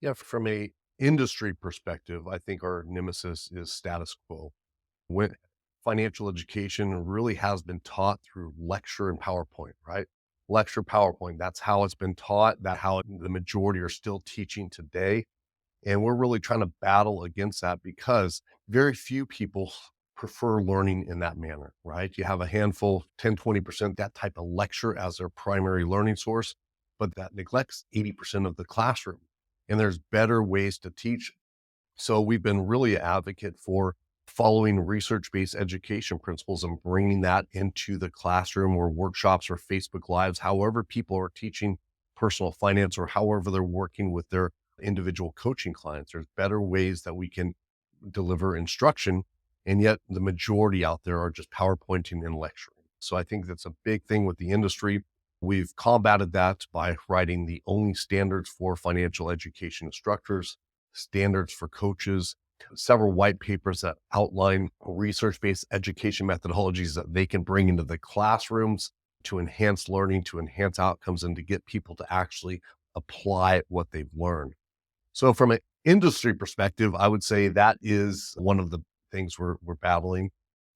Yeah, from a industry perspective, I think our nemesis is status quo. When financial education really has been taught through lecture and PowerPoint, right? Lecture, PowerPoint, that's how it's been taught, that how the majority are still teaching today. And we're really trying to battle against that because very few people prefer learning in that manner, right? You have a handful, 10, 20%, that type of lecture as their primary learning source, but that neglects 80% of the classroom. And there's better ways to teach. So we've been really an advocate for following research-based education principles and bringing that into the classroom or workshops or Facebook Lives, however people are teaching personal finance or however they're working with their individual coaching clients. There's better ways that we can deliver instruction. And yet the majority out there are just PowerPointing and lecturing. So I think that's a big thing with the industry. We've combated that by writing the only standards for financial education instructors, standards for coaches, several white papers that outline research-based education methodologies that they can bring into the classrooms to enhance learning, to enhance outcomes, and to get people to actually apply what they've learned. So from an industry perspective, I would say that is one of the things we're battling.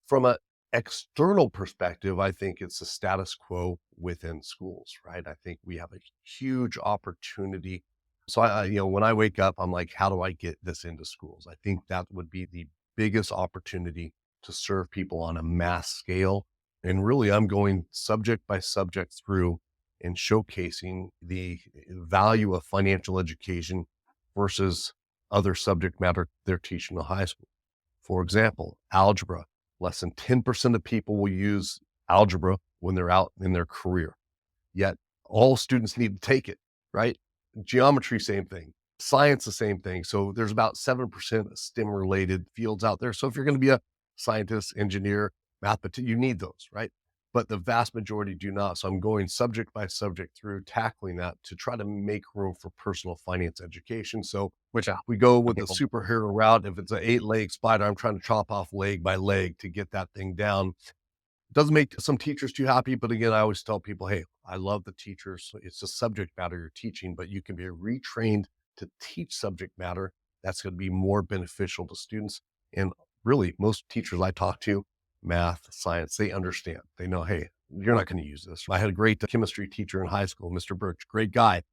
From an external perspective, I think it's the status quo within schools, right? I think we have a huge opportunity. So when I wake up, I'm like, how do I get this into schools? I think that would be the biggest opportunity to serve people on a mass scale. And really, I'm going subject by subject through and showcasing the value of financial education versus other subject matter they're teaching in high school. For example, algebra. Less than 10% of people will use algebra when they're out in their career. Yet all students need to take it, right? Geometry, same thing. Science, the same thing. So there's about 7% STEM related fields out there. So if you're going to be a scientist, engineer, mathematician, you need those, right? But the vast majority do not. So I'm going subject by subject through tackling that to try to make room for personal finance education. So which we go with the people? superhero route. If it's an 8-leg spider, I'm trying to chop off leg by leg to get that thing down. Doesn't make some teachers too happy, but again, I always tell people, hey, I love the teachers. It's the subject matter you're teaching, but you can be retrained to teach subject matter that's going to be more beneficial to students. And really, most teachers I talk to, math, science, they understand. They know, hey, you're not going to use this. I had a great chemistry teacher in high school, Mr. Birch, great guy.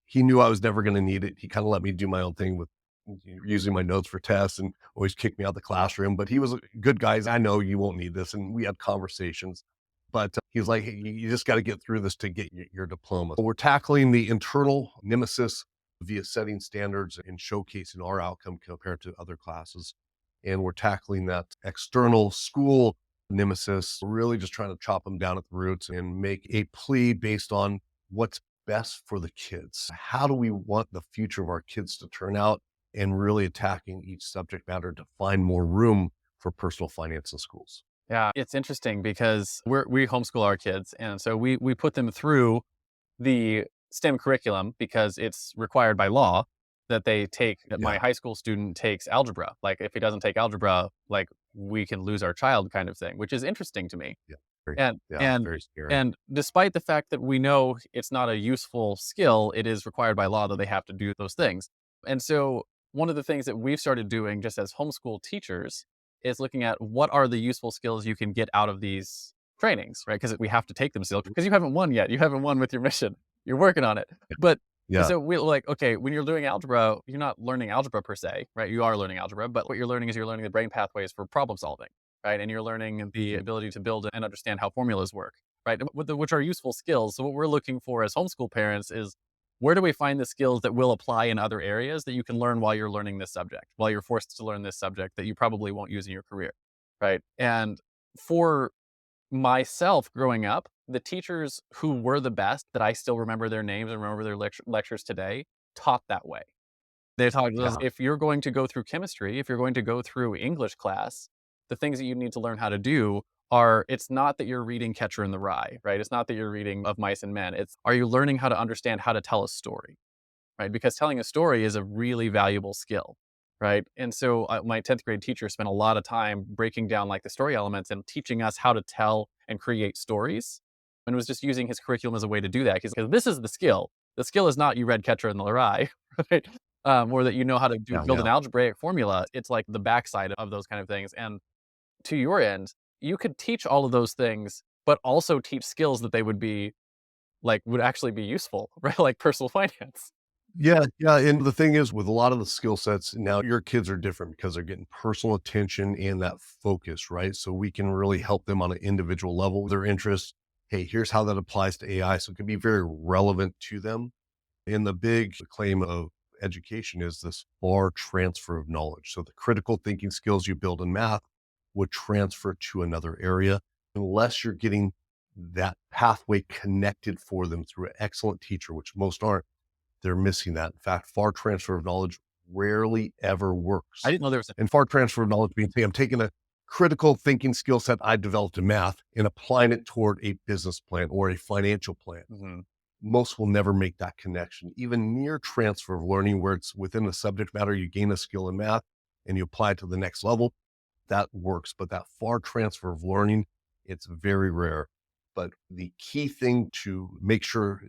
He knew I was never going to need it. He kind of let me do my own thing with using my notes for tests and always kicked me out of the classroom. But he was a good guy. I know you won't need this. And we had conversations. But he was like, hey, you just got to get through this to get your diploma. So we're tackling the internal nemesis via setting standards and showcasing our outcome compared to other classes. And we're tackling that external school nemesis, really just trying to chop them down at the roots and make a plea based on what's best for the kids. How do we want the future of our kids to turn out? And really attacking each subject matter to find more room for personal finance in schools. Yeah, it's interesting because we homeschool our kids, and so we put them through the STEM curriculum because it's required by law that they take, that my Yeah. high school student takes algebra. Like if he doesn't take algebra, like we can lose our child kind of thing, which is interesting to me. Yeah. Very, And yeah. and Very scary. and despite the fact that we know it's not a useful skill, it is required by law that they have to do those things. And so one of the things that we've started doing just as homeschool teachers is looking at what are the useful skills you can get out of these trainings, right? Because we have to take them still because you haven't won yet. You haven't won with your mission. You're working on it. But Yeah. so we're like, okay, when you're doing algebra, you're not learning algebra per se, right? You are learning algebra, but what you're learning is you're learning the brain pathways for problem solving, right? And you're learning the ability to build and understand how formulas work, right? Which are useful skills. So what we're looking for as homeschool parents is where do we find the skills that will apply in other areas that you can learn while you're learning this subject, while you're forced to learn this subject that you probably won't use in your career, right? And for myself growing up, the teachers who were the best, that I still remember their names and remember their lectures today, taught that way. They taught us, Yeah. if you're going to go through chemistry, if you're going to go through English class, the things that you need to learn how to do are, it's not that you're reading Catcher in the Rye, right? It's not that you're reading Of Mice and Men. It's, are you learning how to understand how to tell a story, right? Because telling a story is a really valuable skill, right? And so my 10th grade teacher spent a lot of time breaking down like the story elements and teaching us how to tell and create stories, and was just using his curriculum as a way to do that. Because this is the skill. The skill is not you read Catcher in the Rye, right? Or that you know how to Yeah. build Yeah. an algebraic formula. It's like the backside of those kind of things. And to your end, you could teach all of those things, but also teach skills that they would be like, would actually be useful, right? Like personal finance. Yeah, yeah, and the thing is with a lot of the skill sets, now your kids are different because they're getting personal attention and that focus, right? So we can really help them on an individual level with their interests. Hey, here's how that applies to AI. So it can be very relevant to them. And the big claim of education is this far transfer of knowledge. So the critical thinking skills you build in math would transfer to another area unless you're getting that pathway connected for them through an excellent teacher, which most aren't. They're missing that. In fact, far transfer of knowledge rarely ever I works. didn't know there was a And far transfer of knowledge being, hey, I'm taking a critical thinking skill set I developed in math and applying it toward a business plan or a financial plan. Mhm. Most will never make that connection. Even near transfer of learning, where it's within the subject matter, you gain a skill in math and you apply it to the next level, that works. But that far transfer of learning, it's very rare. But the key thing to make sure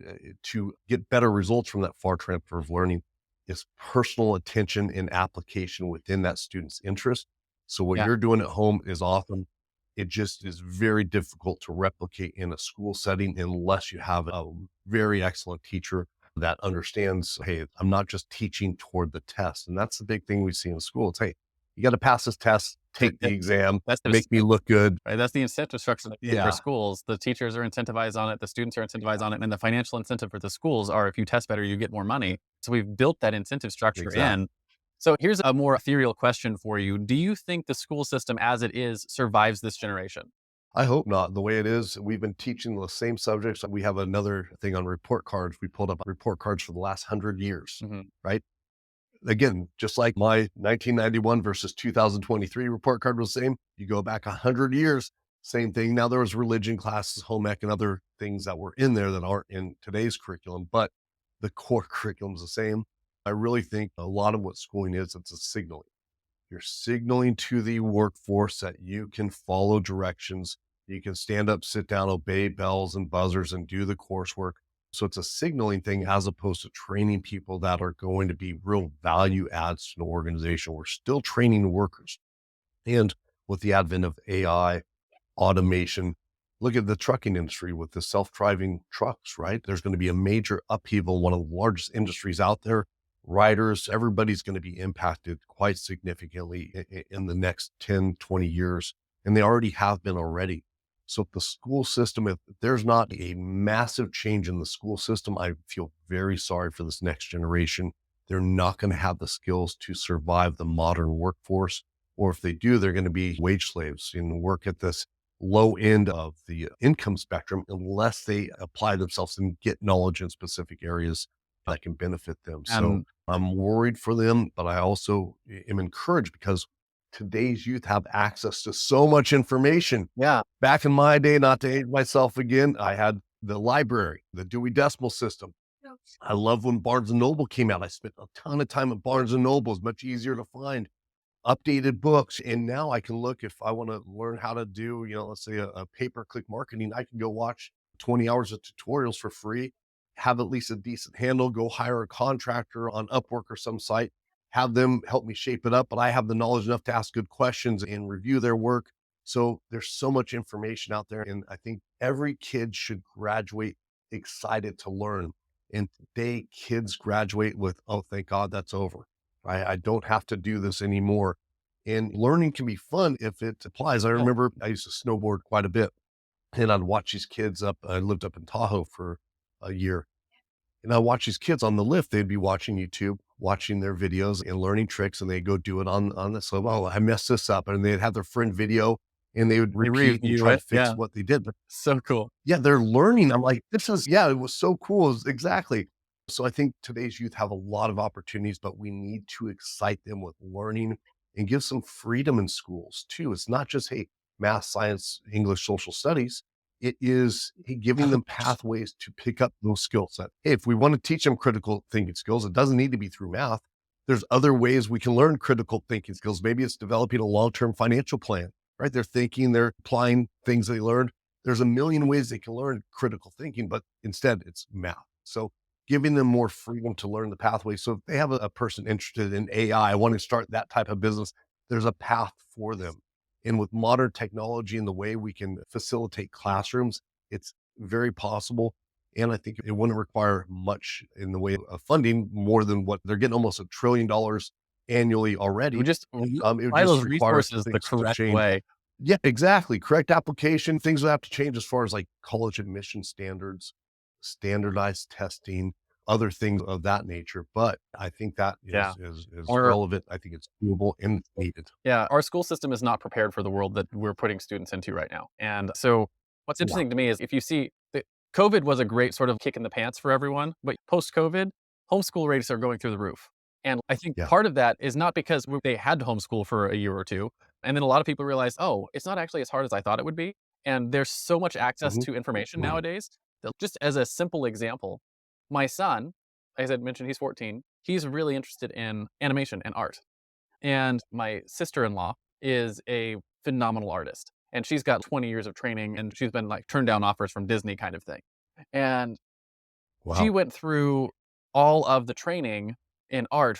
to get better results from that far transfer of learning is personal attention and application within that student's interest. So what Yeah. you're doing at home is awesome. It just is very difficult to replicate in a school setting unless you have a very excellent teacher that understands, hey, I'm not just teaching toward the test. And that's the big thing we see in school. It's, hey, you got to pass this test, take the exam, That's the make me look good. right? That's the incentive structure for Yeah, schools. The teachers are incentivized on it, the students are incentivized on it, and the financial incentive for the schools are, if you test better, you get more money. So we've built that incentive structure exactly. in. So here's a more ethereal question for you. Do you think the school system as it is survives this generation? I hope not. The way it is, we've been teaching the same subjects. We have another thing on report cards. We pulled up report cards for the last 100 years, Mhm. right? Again, just like my 1991 versus 2023 report card was the same. You go back 100 years, same thing. Now there was religion classes, home ec, and other things that were in there that aren't in today's curriculum, but the core curriculum is the same. I really think a lot of what schooling is, it's a signaling. You're signaling to the workforce that you can follow directions. You can stand up, sit down, obey bells and buzzers, and do the coursework. So it's a signaling thing as opposed to training people that are going to be real value adds to an organization. We're still training workers. And with the advent of AI, automation, look at the trucking industry with the self-driving trucks, right? There's going to be a major upheaval, one of the largest industries out there. Riders, everybody's going to be impacted quite significantly in the next 10, 20 years. And they already have been already. So if the school system, if there's not a massive change in the school system, I feel very sorry for this next generation. They're not going to have the skills to survive the modern workforce. Or if they do, they're going to be wage slaves and work at this low end of the income spectrum unless they apply themselves and get knowledge in specific areas that can benefit them. So And I'm worried for them, but I also am encouraged because today's youth have access to so much information. yeah, Back in my day, not to age myself again, I had the library, the Dewey Decimal System. I love when Barnes and Noble came out. I spent a ton of time at Barnes and Noble. It's much easier to find updated books. And now I can look, if I want to learn how to do, let's say a pay-per-click marketing, I can go watch 20 hours of tutorials for free, have at least a decent handle, go hire a contractor on Upwork or some site, have them help me shape it up. But I have the knowledge enough to ask good questions and review their work. So there's so much information out there. And I think every kid should graduate excited to learn. And today kids graduate with, oh, thank God that's over. I don't have to do this anymore. And learning can be fun if it applies. I yeah. remember I used to snowboard quite a bit and I'd watch these kids up. I lived up in Tahoe for a year and I watch these kids on the lift. They'd be watching YouTube, watching their videos and learning tricks and they go do it on the slope. Oh, I messed this up. And they'd have their friend video and they would They repeat and review try to it. fix Yeah. what they did. But So cool. yeah, they're learning. I'm like, yeah, it was so cool. Exactly. So I think today's youth have a lot of opportunities, but we need to excite them with learning and give some freedom in schools too. It's not just, hey, math, science, English, social studies. It is, hey, giving them pathways to pick up those skill sets. Hey, if we want to teach them critical thinking skills, it doesn't need to be through math. There's other ways we can learn critical thinking skills. Maybe it's developing a long-term financial plan, right? They're thinking, they're applying things they learned. There's a million ways they can learn critical thinking, but instead it's math. So giving them more freedom to learn the pathway. So if they have a person interested in AI, want to start that type of business, there's a path for them. And with modern technology and the way we can facilitate classrooms, it's very possible. And I think it wouldn't require much in the way of funding, more than what they're getting, almost $1 trillion annually We already. just It would apply just those require resources the things to correct change. way. Yeah, exactly. Correct application. Things will have to change as far as like college admission standards, standardized testing, other things of that nature. But I think that Yeah. is Or relevant. I think it's doable and needed. yeah, our school system is not prepared for the world that we're putting students into right now. And so what's Yeah. interesting to me is if you see that COVID was a great sort of kick in the pants for everyone, but post-COVID, homeschool rates are going through the roof. And I think Yeah. part of that is not because they had to homeschool for a year or two. And then a lot of people realize, oh, it's not actually as hard as I thought it would be. And there's so much access Mhm. to information nowadays that just as a simple example, my son, as I mentioned, he's 14, he's really interested in animation and art. And my sister-in-law is a phenomenal artist, and she's got 20 years of training, and she's been, like, turned down offers from Disney kind of thing. And she Wow. went through all of the training in art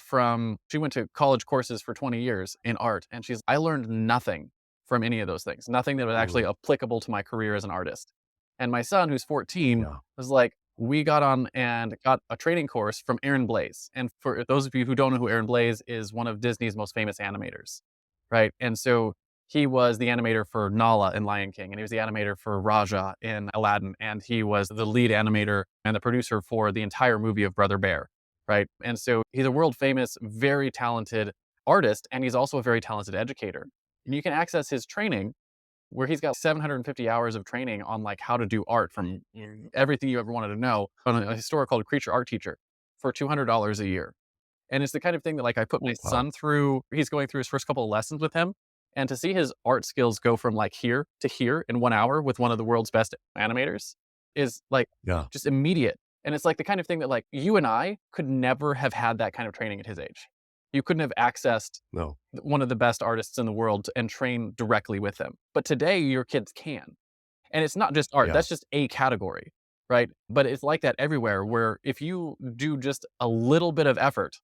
she went to college courses for 20 years in art, and I learned nothing from any of those things, nothing that was actually Mm, applicable to my career as an artist. And my son, who's 14, yeah. was like, we got on and got a training course from Aaron Blaise. And for those of you who don't know who Aaron Blaise is, one of Disney's most famous animators, right? And so he was the animator for Nala in Lion King, and he was the animator for Raja in Aladdin, and he was the lead animator and the producer for the entire movie of Brother Bear, right? And so he's a world famous, very talented artist, and he's also a very talented educator. And you can access his training where he's got 750 hours of training on like how to do art from everything you ever wanted to know on a store called Creature Art Teacher for $200 a year. And it's the kind of thing that like I put my Wow. son through. He's going through his first couple of lessons with him. And to see his art skills go from like here to here in 1 hour with one of the world's best animators is like Yeah. just immediate. And it's like the kind of thing that like you and I could never have had that kind of training at his age. You couldn't have accessed No. one of the best artists in the world and train directly with them. But today your kids can. And it's not just art, Yeah. that's just a category, right? But it's like that everywhere where if you do just a little bit of effort,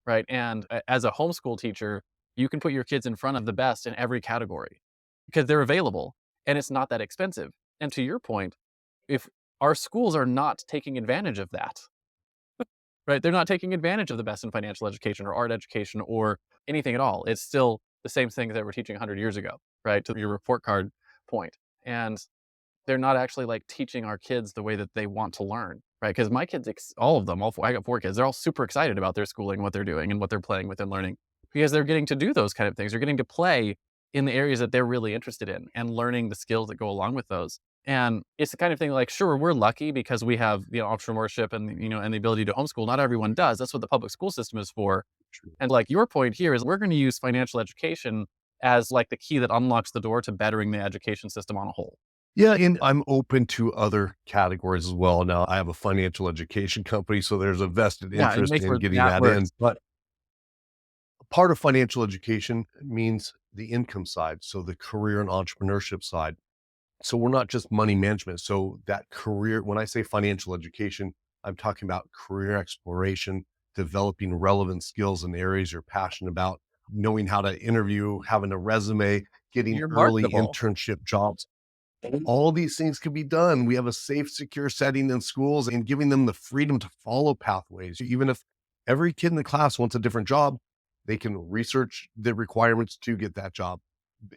right? And as a homeschool teacher, you can put your kids in front of the best in every category because they're available and it's not that expensive. And to your point, if our schools are not taking advantage of that, right? They're not taking advantage of the best in financial education or art education or anything at all. It's still the same things that we're teaching 100 years ago, right? To your report card point. And they're not actually like teaching our kids the way that they want to learn, right? Because my kids, all of them, all four, I got 4 kids, they're all super excited about their schooling, what they're doing, and what they're playing with and learning because they're getting to do those kind of things. They're getting to play in the areas that they're really interested in and learning the skills that go along with those. And it's the kind of thing like, sure, we're lucky because we have entrepreneurship and and the ability to homeschool. Not everyone does. That's what the public school system is for. True. And like your point here is we're going to use financial education as like the key that unlocks the door to bettering the education system on a whole. Yeah, and I'm open to other categories as well. Now, I have a financial education company, so there's a vested Yeah, and interest make in sure getting that that in. works. But part of financial education means the income side, so the career and entrepreneurship side. So we're not just money management. So that career, when I say financial education, I'm talking about career exploration, developing relevant skills in areas you're passionate about, knowing how to interview, having a resume, getting You're early marketable. internship jobs. All these things can be done. We have a safe, secure setting in schools and giving them the freedom to follow pathways. Even if every kid in the class wants a different job, they can research the requirements to get that job,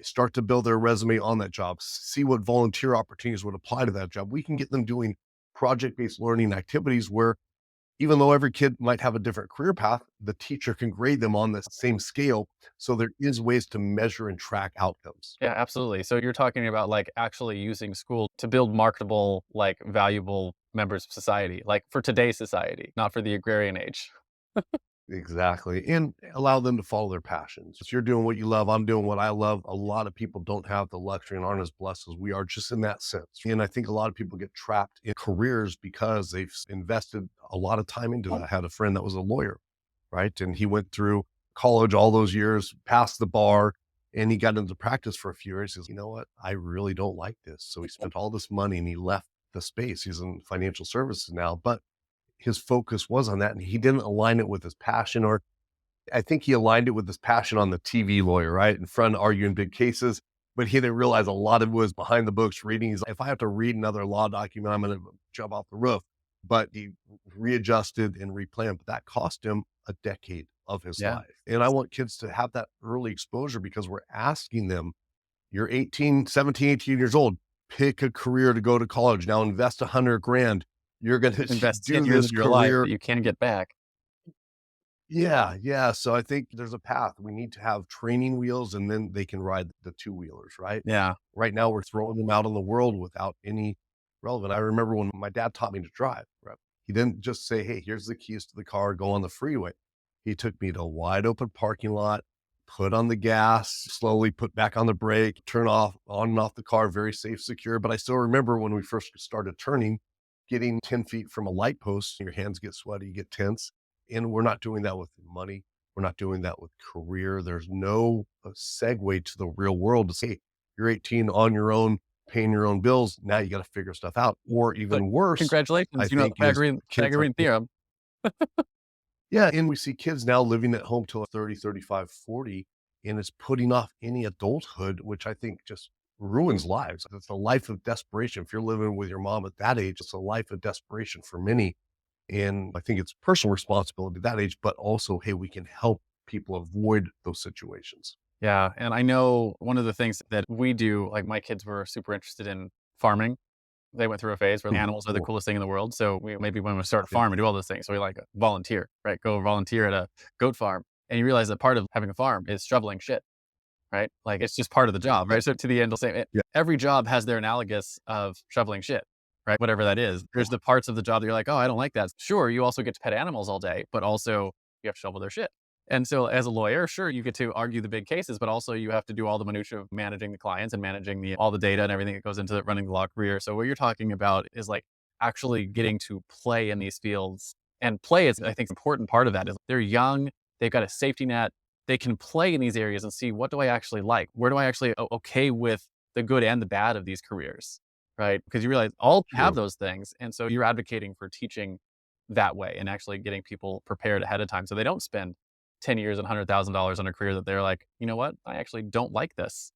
start to build their resume on that job, see what volunteer opportunities would apply to that job. We can get them doing project based learning activities where even though every kid might have a different career path, the teacher can grade them on the same scale. So there is ways to measure and track outcomes. Yeah, absolutely. So you're talking about like actually using school to build marketable, like valuable members of society, like for today's society, not for the agrarian age. Exactly. And allow them to follow their passions. If you're doing what you love, I'm doing what I love. A lot of people don't have the luxury and aren't as blessed as we are, just in that sense. And I think a lot of people get trapped in careers because they've invested a lot of time into that. I had a friend that was a lawyer, right? And he went through college all those years, passed the bar, and he got into practice for a few years. He says, you know what? I really don't like this. So he spent all this money and he left the space. He's in financial services now, but his focus was on that, and he didn't align it with his passion, or I think he aligned it with his passion on the TV lawyer, right? In front arguing big cases, but he didn't realize a lot of it was behind the books reading. He's like, if I have to read another law document, I'm going to jump off the roof. But he readjusted and replanned, but that cost him a decade of his Yeah. life. And I want kids to have that early exposure because we're asking them, you're 18, 17, 18 years old, pick a career to go to college. Now invest 100 grand. You're going to Invest 10 do years this of your life career. that you can get back. Yeah, yeah. So I think there's a path. We need to have training wheels and then they can ride the two wheelers, right? Yeah. Right now we're throwing them out in the world without any relevant. I remember when my dad taught me to drive, right? He didn't just say, hey, here's the keys to the car, go on the freeway. He took me to a wide open parking lot, put on the gas, slowly put back on the brake, turn off, on and off the car, very safe, secure. But I still remember when we first started turning, getting 10 feet from a light post, your hands get sweaty, you get tense. And we're not doing that with money. We're not doing that with career. There's no segue to the real world to say, hey, you're 18 on your own, paying your own bills. Now you got to figure stuff out. Or So even worse, I congratulations, you know the think is kids like, Pythagorean theorem. yeah. And we see kids now living at home till 30, 35, 40, and it's putting off any adulthood, which I think just ruins lives. It's a life of desperation. If you're living with your mom at that age, it's a life of desperation for many. And I think it's personal responsibility at that age, but also, hey, we can help people avoid those situations. Yeah. And I know one of the things that we do, like my kids were super interested in farming. They went through a phase where animals are the Cool. coolest thing in the world. So we maybe when we start a Yeah, farm and do all those things. So we like volunteer, right? Go volunteer at a goat farm. And you realize that part of having a farm is shoveling shit, right? Like it's just part of the job, right? So to the end, they'll say yeah, every job has their analogous of shoveling shit, right? Whatever that is. There's the parts of the job that you're like, oh, I don't like that. Sure, you also get to pet animals all day, but also you have to shovel their shit. And so as a lawyer, sure, you get to argue the big cases, but also you have to do all the minutia of managing the clients and managing all the data and everything that goes into running the law career. So what you're talking about is like actually getting to play in these fields. And play is, I think, an important part of that is they're young, they've got a safety net, they can play in these areas and see what do I actually like? Where do I actually okay with the good and the bad of these careers, right? Because you realize all have true. those things. And so you're advocating for teaching that way and actually getting people prepared ahead of time so they don't spend 10 years and $100,000 on a career that they're like, you know what? I actually don't like this.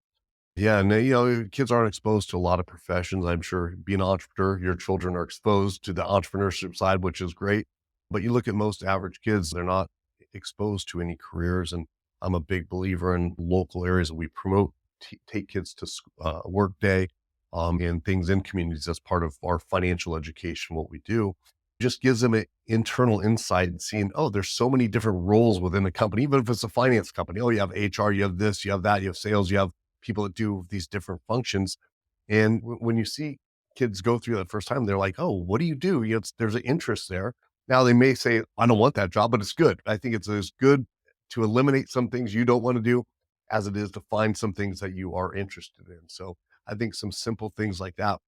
Yeah. And, kids aren't exposed to a lot of professions. I'm sure being an entrepreneur, your children are exposed to the entrepreneurship side, which is great. But you look at most average kids, they're not exposed to any careers. And I'm a big believer in local areas that we promote, take kids to work day and things in communities as part of our financial education, what we do just gives them an internal insight and seeing, oh, there's so many different roles within a company, even if it's a finance company. Oh, you have HR, you have this, you have that, you have sales, you have people that do these different functions. And when you see kids go through that first time, they're like, oh, what do you do? There's an interest there. Now they may say, I don't want that job, but it's good. I think it's as good to eliminate some things you don't want to do as it is to find some things that you are interested in. So I think some simple things like that,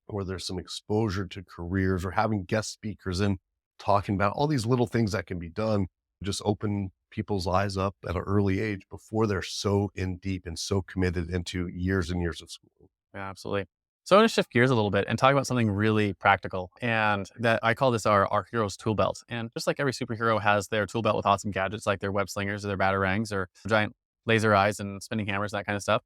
where there's some exposure to careers or having guest speakers and talking about all these little things that can be done, just open people's eyes up at an early age before they're so in deep and so committed into years and years of school. Yeah, absolutely. So I want to shift gears a little bit and talk about something really practical. And that I call this our hero's tool belt. And just like every superhero has their tool belt with awesome gadgets like their web slingers or their batarangs or giant laser eyes and spinning hammers, that kind of stuff.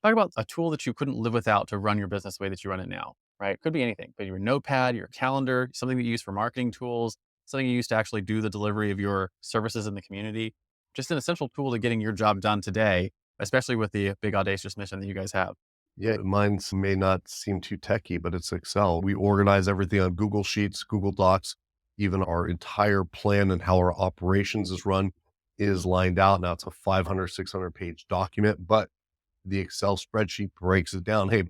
Talk about a tool that you couldn't live without to run your business the way that you run it now, right? Could be anything, but your notepad, your calendar, something that you use for marketing tools, something you use to actually do the delivery of your services in the community. Just an essential tool to getting your job done today, especially with the big audacious mission that you guys have. Yeah, mine may not seem too techy, but it's Excel. We organize everything on Google Sheets, Google Docs. Even our entire plan and how our operations is run is lined out. Now it's a 500, 600 page document, but the Excel spreadsheet breaks it down. Hey,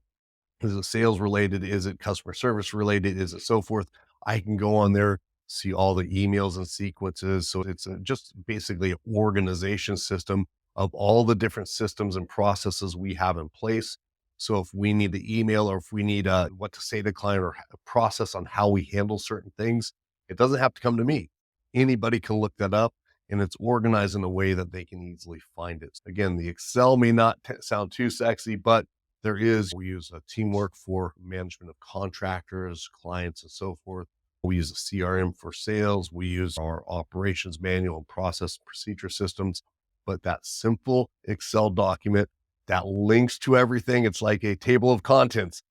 is it sales related? Is it customer service related? Is it so forth? I can go on there, see all the emails and sequences. So it's just basically an organization system of all the different systems and processes we have in place. So if we need the email, or if we need what to say to the client, or a process on how we handle certain things, it doesn't have to come to me. Anybody can look that up, and it's organized in a way that they can easily find it. Again, the Excel may not sound too sexy, but we use a teamwork for management of contractors, clients, and so forth. We use a CRM for sales. We use our operations manual and process procedure systems. But that simple Excel document that links to everything, it's like a table of contents.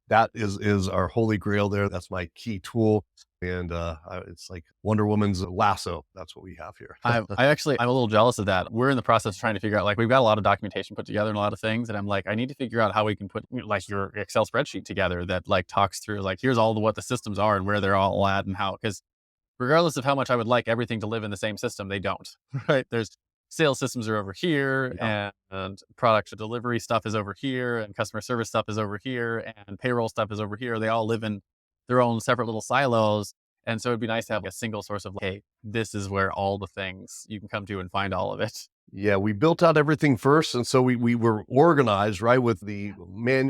That is our holy grail there. That's my key tool. And it's like Wonder Woman's lasso. That's what we have here. I'm a little jealous of that. We're in the process of trying to figure out, like, we've got a lot of documentation put together and a lot of things. And I'm like, I need to figure out how we can put like your Excel spreadsheet together that like talks through, like, here's what the systems are and where they're all at and how, because regardless of how much I would like everything to live in the same system, they don't, right? There's sales systems are over here, and product delivery stuff is over here, and customer service stuff is over here, and payroll stuff is over here. They all live in their own separate little silos. And so it'd be nice to have a single source of, hey, this is where all the things you can come to and find all of it. Yeah, we built out everything first. And so we were organized, right, with the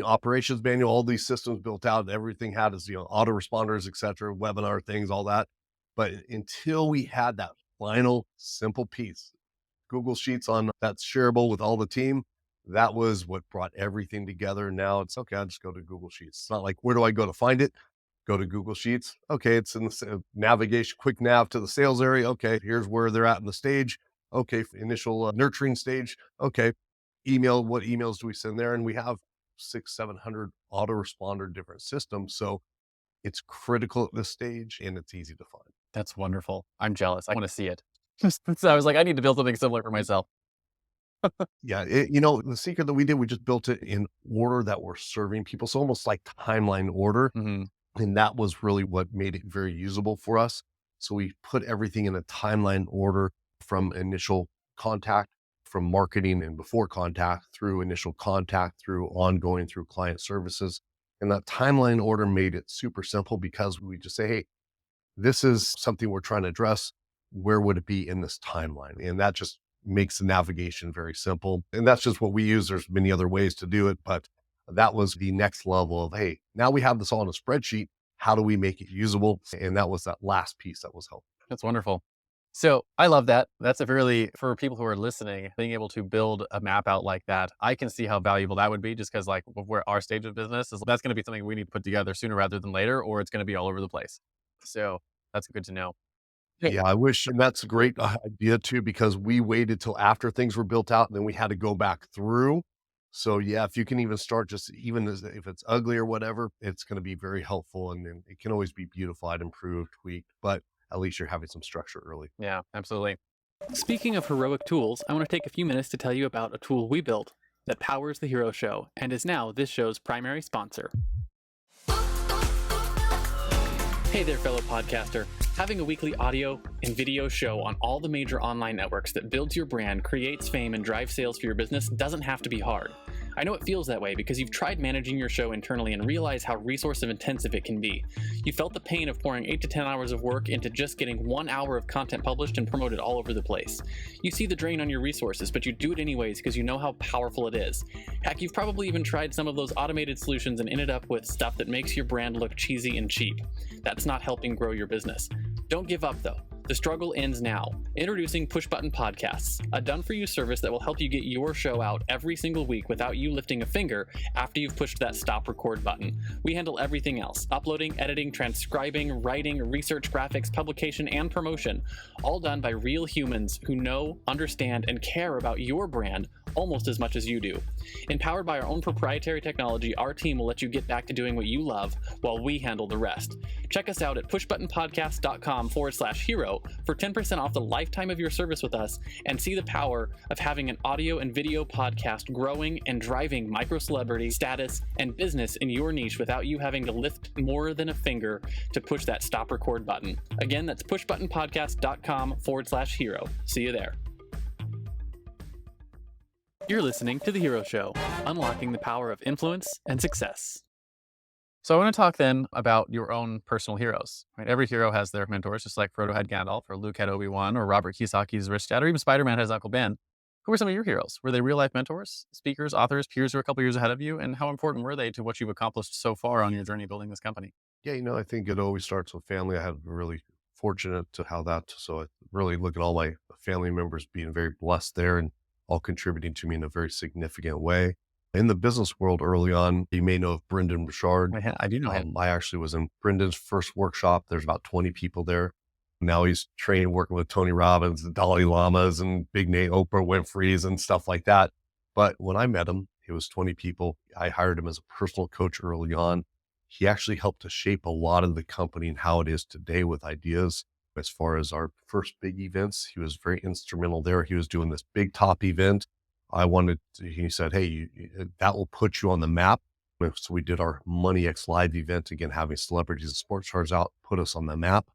operations manual, all these systems built out. Everything had as, autoresponders, et cetera, webinar things, all that. But until we had that final simple piece, Google Sheets that's shareable with all the team, that was what brought everything together. Now it's okay, I'll just go to Google Sheets. It's not like, where do I go to find it? Go to Google Sheets. Okay, it's in the navigation, quick nav to the sales area. Okay, here's where they're at in the stage. Okay, initial nurturing stage. Okay, email, what emails do we send there? And we have 600-700 autoresponder different systems. So it's critical at this stage, and it's easy to find. That's wonderful. I'm jealous. I want to see it. So I was like, I need to build something similar for myself. Yeah, the secret that we did, we just built it in order that we're serving people. So almost like timeline order. Mm-hmm. And that was really what made it very usable for us. So we put everything in a timeline order, from initial contact, from marketing and before contact, through initial contact, through ongoing, through client services. And that timeline order made it super simple, because we just say, hey, this is something we're trying to address. Where would it be in this timeline? And that just makes the navigation very simple. And that's just what we use. There's many other ways to do it, but that was the next level of, hey, now we have this all in a spreadsheet. How do we make it usable? And that was that last piece that was helpful. That's wonderful. So I love that. That's for people who are listening, being able to build a map out like that, I can see how valuable that would be, just because like where our stage of business is, that's going to be something we need to put together sooner rather than later, or it's going to be all over the place. So that's good to know. Yeah, I wish, and that's a great idea too, because we waited till after things were built out, and then we had to go back through. So yeah, if you can even start, just even if it's ugly or whatever, it's going to be very helpful, and then it can always be beautified, improved, tweaked, but at least you're having some structure early. Yeah, absolutely. Speaking of heroic tools, I want to take a few minutes to tell you about a tool we built that powers the Hero Show and is now this show's primary sponsor. Hey there, fellow podcaster. Having a weekly audio and video show on all the major online networks that builds your brand, creates fame, and drives sales for your business doesn't have to be hard. I know it feels that way because you've tried managing your show internally and realized how resource intensive it can be. You felt the pain of pouring 8 to 10 hours of work into just getting 1 hour of content published and promoted all over the place. You see the drain on your resources, but you do it anyways because you know how powerful it is. Heck, you've probably even tried some of those automated solutions and ended up with stuff that makes your brand look cheesy and cheap. That's not helping grow your business. Don't give up though. The struggle ends now. Introducing Push Button Podcasts, a done-for-you service that will help you get your show out every single week without you lifting a finger after you've pushed that stop record button. We handle everything else: uploading, editing, transcribing, writing, research, graphics, publication, and promotion, all done by real humans who know, understand, and care about your brand almost as much as you do. Empowered by our own proprietary technology, our team will let you get back to doing what you love while we handle the rest. Check us out at pushbuttonpodcast.com/hero Hero for 10% off the lifetime of your service with us and see the power of having an audio and video podcast growing and driving micro celebrity status and business in your niche without you having to lift more than a finger to push that stop record button. Again, that's pushbuttonpodcast.com/hero. See you there. You're listening to The Hero Show, unlocking the power of influence and success. So I want to talk then about your own personal heroes, right? Every hero has their mentors, just like Frodo had Gandalf, or Luke had Obi-Wan, or Robert Kiyosaki's Rich Dad, or even Spider-Man has Uncle Ben. Who were some of your heroes? Were they real-life mentors, speakers, authors, peers who are a couple years ahead of you? And how important were they to what you've accomplished so far on your journey building this company? Yeah, I think it always starts with family. I had really fortunate to how that. So I really look at all my family members being very blessed there and all contributing to me in a very significant way. In the business world early on, you may know of Brendan Bouchard. I do know him. I actually was in Brendan's first workshop. There's about 20 people there. Now he's training, working with Tony Robbins, the Dalai Lamas, and big name Oprah Winfrey's and stuff like that. But when I met him, it was 20 people. I hired him as a personal coach early on. He actually helped to shape a lot of the company and how it is today with ideas. As far as our first big events, he was very instrumental there. He was doing this big top event. He said, hey, that will put you on the map. So we did our Money X Live event, again, having celebrities and sports stars out, put us on the map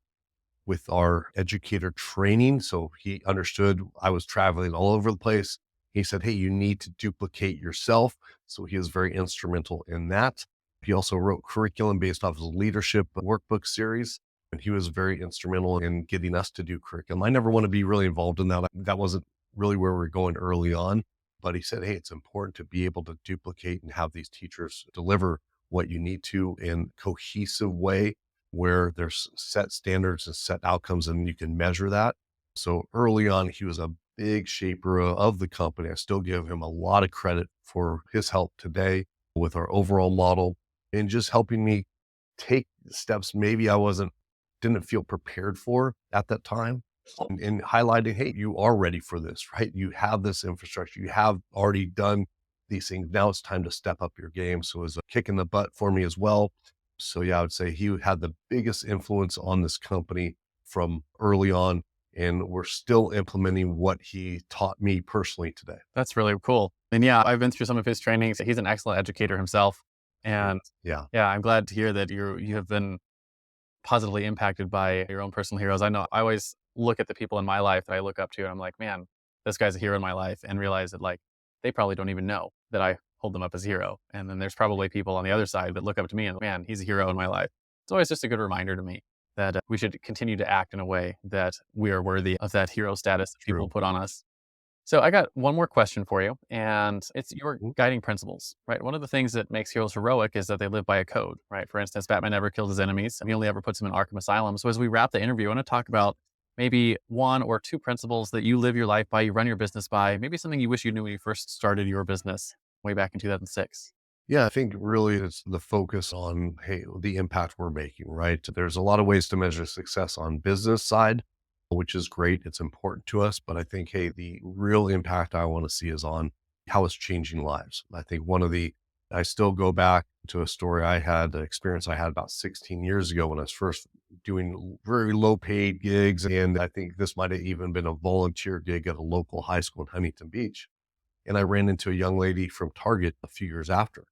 with our educator training. So he understood I was traveling all over the place. He said, hey, you need to duplicate yourself. So he was very instrumental in that. He also wrote curriculum based off his leadership workbook series. And he was very instrumental in getting us to do curriculum. I never want to be really involved in that. That wasn't really where we were going early on. But he said, hey, it's important to be able to duplicate and have these teachers deliver what you need to in a cohesive way where there's set standards and set outcomes and you can measure that. So early on, he was a big shaper of the company. I still give him a lot of credit for his help today with our overall model and just helping me take steps maybe didn't feel prepared for at that time. And highlighting, hey, you are ready for this, right? You have this infrastructure. You have already done these things. Now it's time to step up your game. So it was a kick in the butt for me as well. So yeah, I would say he had the biggest influence on this company from early on. And we're still implementing what he taught me personally today. That's really cool. And yeah, I've been through some of his trainings. He's an excellent educator himself. And yeah, I'm glad to hear that you have been positively impacted by your own personal heroes. I know I always look at the people in my life that I look up to and I'm like, man, this guy's a hero in my life, and realize that like they probably don't even know that I hold them up as a hero. And then there's probably people on the other side that look up to me and man, he's a hero in my life. It's always just a good reminder to me that we should continue to act in a way that we are worthy of that hero status that people put on us. So I got one more question for you, and it's your guiding principles, right? One of the things that makes heroes heroic is that they live by a code, right? For instance, Batman never killed his enemies. He only ever puts them in Arkham Asylum. So as we wrap the interview, I want to talk about maybe one or two principles that you live your life by, you run your business by, maybe something you wish you knew when you first started your business way back in 2006. Yeah, I think really it's the focus on, hey, the impact we're making, right? There's a lot of ways to measure success on business side, which is great. It's important to us. But I think, hey, the real impact I want to see is on how it's changing lives. I think I still go back to a story I had, an experience I had about 16 years ago when I was first doing very low paid gigs. And I think this might have even been a volunteer gig at a local high school in Huntington Beach. And I ran into a young lady from Target a few years after.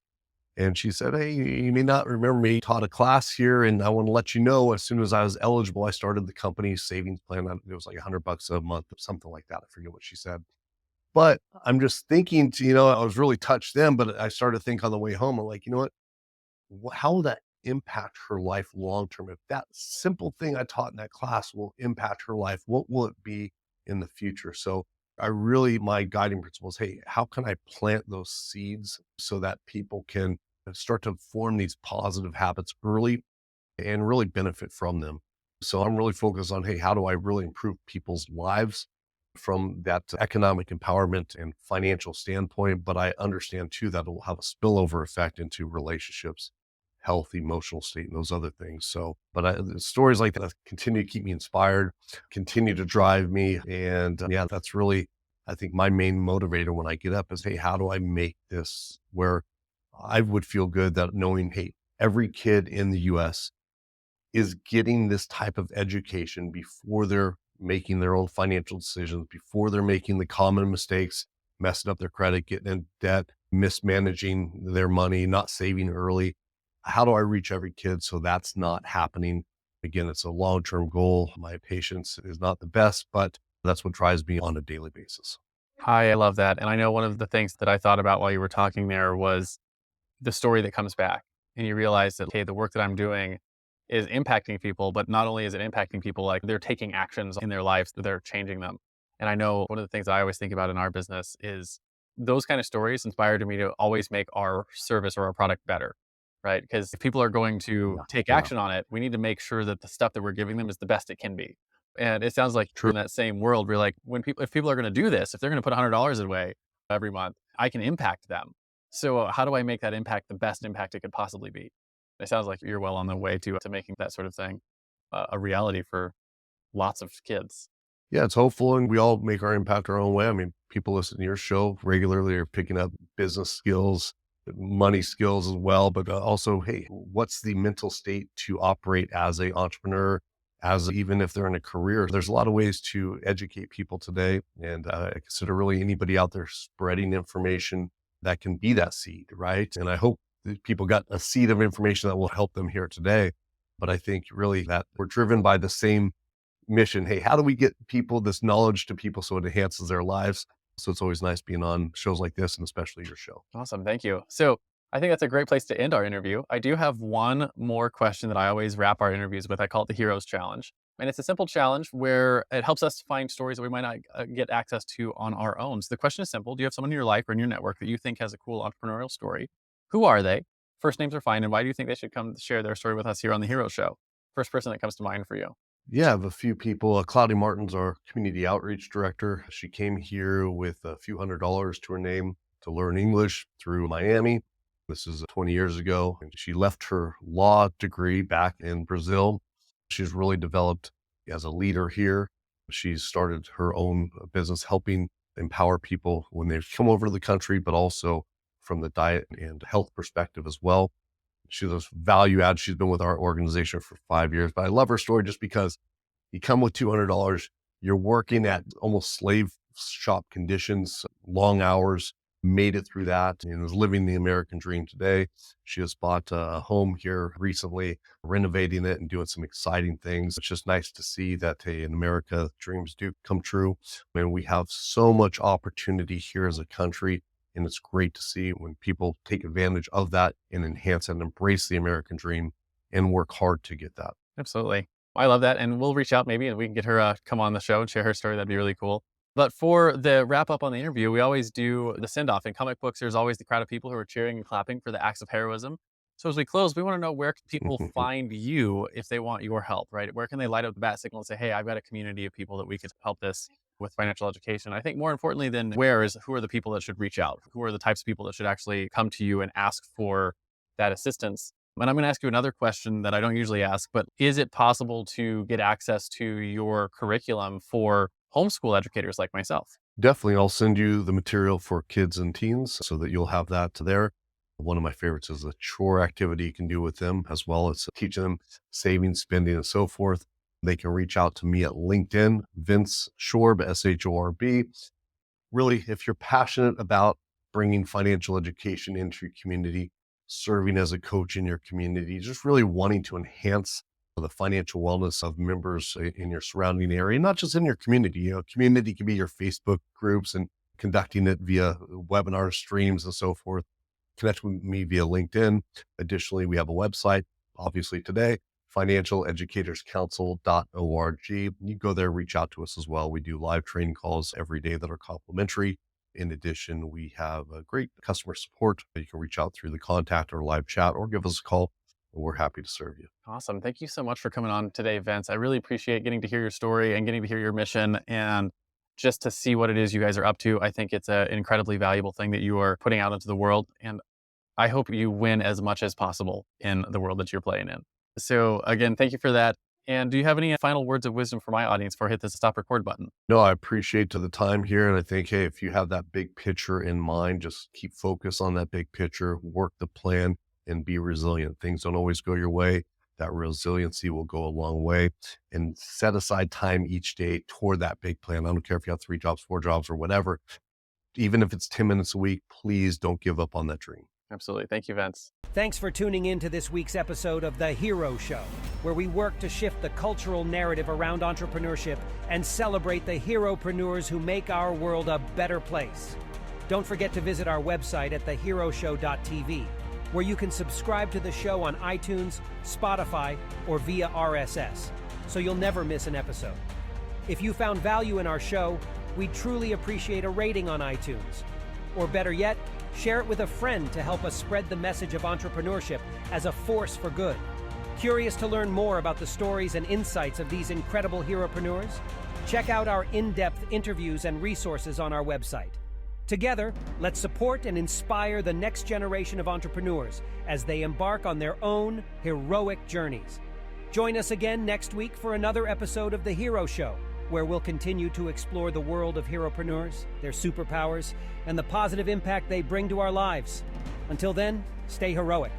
And she said, hey, you may not remember me, taught a class here. And I want to let you know, as soon as I was eligible, I started the company savings plan. It was like $100 a month or something like that. I forget what she said. But I'm just thinking, I was really touched then, but I started to think on the way home, I'm like, you know what, how will that impact her life long-term? If that simple thing I taught in that class will impact her life, what will it be in the future? So my guiding principle is, hey, how can I plant those seeds so that people can start to form these positive habits early and really benefit from them? So I'm really focused on, hey, how do I really improve people's lives from that economic empowerment and financial standpoint? But I understand too that it will have a spillover effect into relationships, health, emotional state, and those other things. So, stories like that continue to keep me inspired, continue to drive me. And yeah, that's really, I think, my main motivator when I get up is, hey, how do I make this where I would feel good that knowing, hey, every kid in the US is getting this type of education before they're making their own financial decisions before they're making the common mistakes, messing up their credit, getting in debt, mismanaging their money, not saving early. How do I reach every kid so that's not happening? Again, it's a long-term goal. My patience is not the best, but that's what drives me on a daily basis. I love that. And I know one of the things that I thought about while you were talking there was the story that comes back. And you realize that, okay, the work that I'm doing is impacting people, but not only is it impacting people, like they're taking actions in their lives, that they're changing them. And I know one of the things I always think about in our business is those kind of stories inspired me to always make our service or our product better, right? Because if people are going to take Yeah, action on it, we need to make sure that the stuff that we're giving them is the best it can be. And it sounds like you're true. in that same world where like if people are going to do this, if they're going to put $100 away every month, I can impact them. So how do I make that impact the best impact it could possibly be? It sounds like you're well on the way to making that sort of thing a reality for lots of kids. Yeah, it's hopeful, and we all make our impact our own way. I mean, people listen to your show regularly are picking up business skills, money skills as well, but also, hey, what's the mental state to operate as a entrepreneur? As even if they're in a career, there's a lot of ways to educate people today, and I consider really anybody out there spreading information that can be that seed, right? And I hope that people got a seed of information that will help them here today. But I think really that we're driven by the same mission. Hey, how do we get people this knowledge to people so it enhances their lives? So it's always nice being on shows like this and especially your show. Awesome. Thank you. So I think that's a great place to end our interview. I do have one more question that I always wrap our interviews with. I call it the Heroes Challenge. And it's a simple challenge where it helps us find stories that we might not get access to on our own. So the question is simple. Do you have someone in your life or in your network that you think has a cool entrepreneurial story? Who are they? First names are fine. And why do you think they should come share their story with us here on the Hero Show? First person that comes to mind for you. Yeah, I have a few people. Cloudy Martin's our community outreach director. She came here with a few $100s to her name to learn English through Miami. This is 20 years ago. And she left her law degree back in Brazil. She's really developed as a leader here. She's started her own business helping empower people when they come over to the country, but also from the diet and health perspective as well. She's a value add. She's been with our organization for 5 years, but I love her story just because you come with $200, you're working at almost slave shop conditions, long hours, made it through that and is living the American dream today. She has bought a home here recently, renovating it and doing some exciting things. It's just nice to see that, hey, in America, dreams do come true. And we have so much opportunity here as a country. And it's great to see when people take advantage of that and enhance and embrace the American dream and work hard to get that. Absolutely. I love that. And we'll reach out maybe and we can get her come on the show and share her story. That'd be really cool. But for the wrap up on the interview, we always do the send off. In comic books, there's always the crowd of people who are cheering and clapping for the acts of heroism. So as we close, we want to know where can people find you if they want your help, right? Where can they light up the bat signal and say, hey, I've got a community of people that we could help this with financial education. I think more importantly than where is who are the people that should reach out? Who are the types of people that should actually come to you and ask for that assistance? And I'm going to ask you another question that I don't usually ask, but is it possible to get access to your curriculum for homeschool educators like myself? Definitely, I'll send you the material for kids and teens so that you'll have that there. One of my favorites is a chore activity you can do with them, as well as teaching them saving, spending, and so forth. They can reach out to me at LinkedIn, Vince Shorb, Shorb. Really, if you're passionate about bringing financial education into your community, serving as a coach in your community, just really wanting to enhance the financial wellness of members in your surrounding area, not just in your community. Community can be your Facebook groups and conducting it via webinar streams and so forth. Connect with me via LinkedIn. Additionally, we have a website, obviously today, financialeducatorscouncil.org. You go there, reach out to us as well. We do live training calls every day that are complimentary. In addition, we have a great customer support. You can reach out through the contact or live chat or give us a call. And we're happy to serve you. Awesome. Thank you so much for coming on today, Vince. I really appreciate getting to hear your story and getting to hear your mission and just to see what it is you guys are up to. I think it's an incredibly valuable thing that you are putting out into the world. And I hope you win as much as possible in the world that you're playing in. So again, thank you for that. And do you have any final words of wisdom for my audience before I hit the stop record button? No, I appreciate the time here. And I think, hey, if you have that big picture in mind, just keep focus on that big picture, work the plan and be resilient. Things don't always go your way. that resiliency will go a long way. And set aside time each day toward that big plan. I don't care if you have 3 jobs, 4 jobs, or whatever. Even if it's 10 minutes a week, please don't give up on that dream. Absolutely. Thank you, Vince. Thanks for tuning in to this week's episode of The Hero Show, where we work to shift the cultural narrative around entrepreneurship and celebrate the heropreneurs who make our world a better place. Don't forget to visit our website at theheroshow.tv, where you can subscribe to the show on iTunes, Spotify, or via RSS, so you'll never miss an episode. If you found value in our show, we'd truly appreciate a rating on iTunes. Or better yet, share it with a friend to help us spread the message of entrepreneurship as a force for good. Curious to learn more about the stories and insights of these incredible heropreneurs? Check out our in-depth interviews and resources on our website. Together, let's support and inspire the next generation of entrepreneurs as they embark on their own heroic journeys. Join us again next week for another episode of The Hero Show, where we'll continue to explore the world of heropreneurs, their superpowers, and the positive impact they bring to our lives. Until then, stay heroic.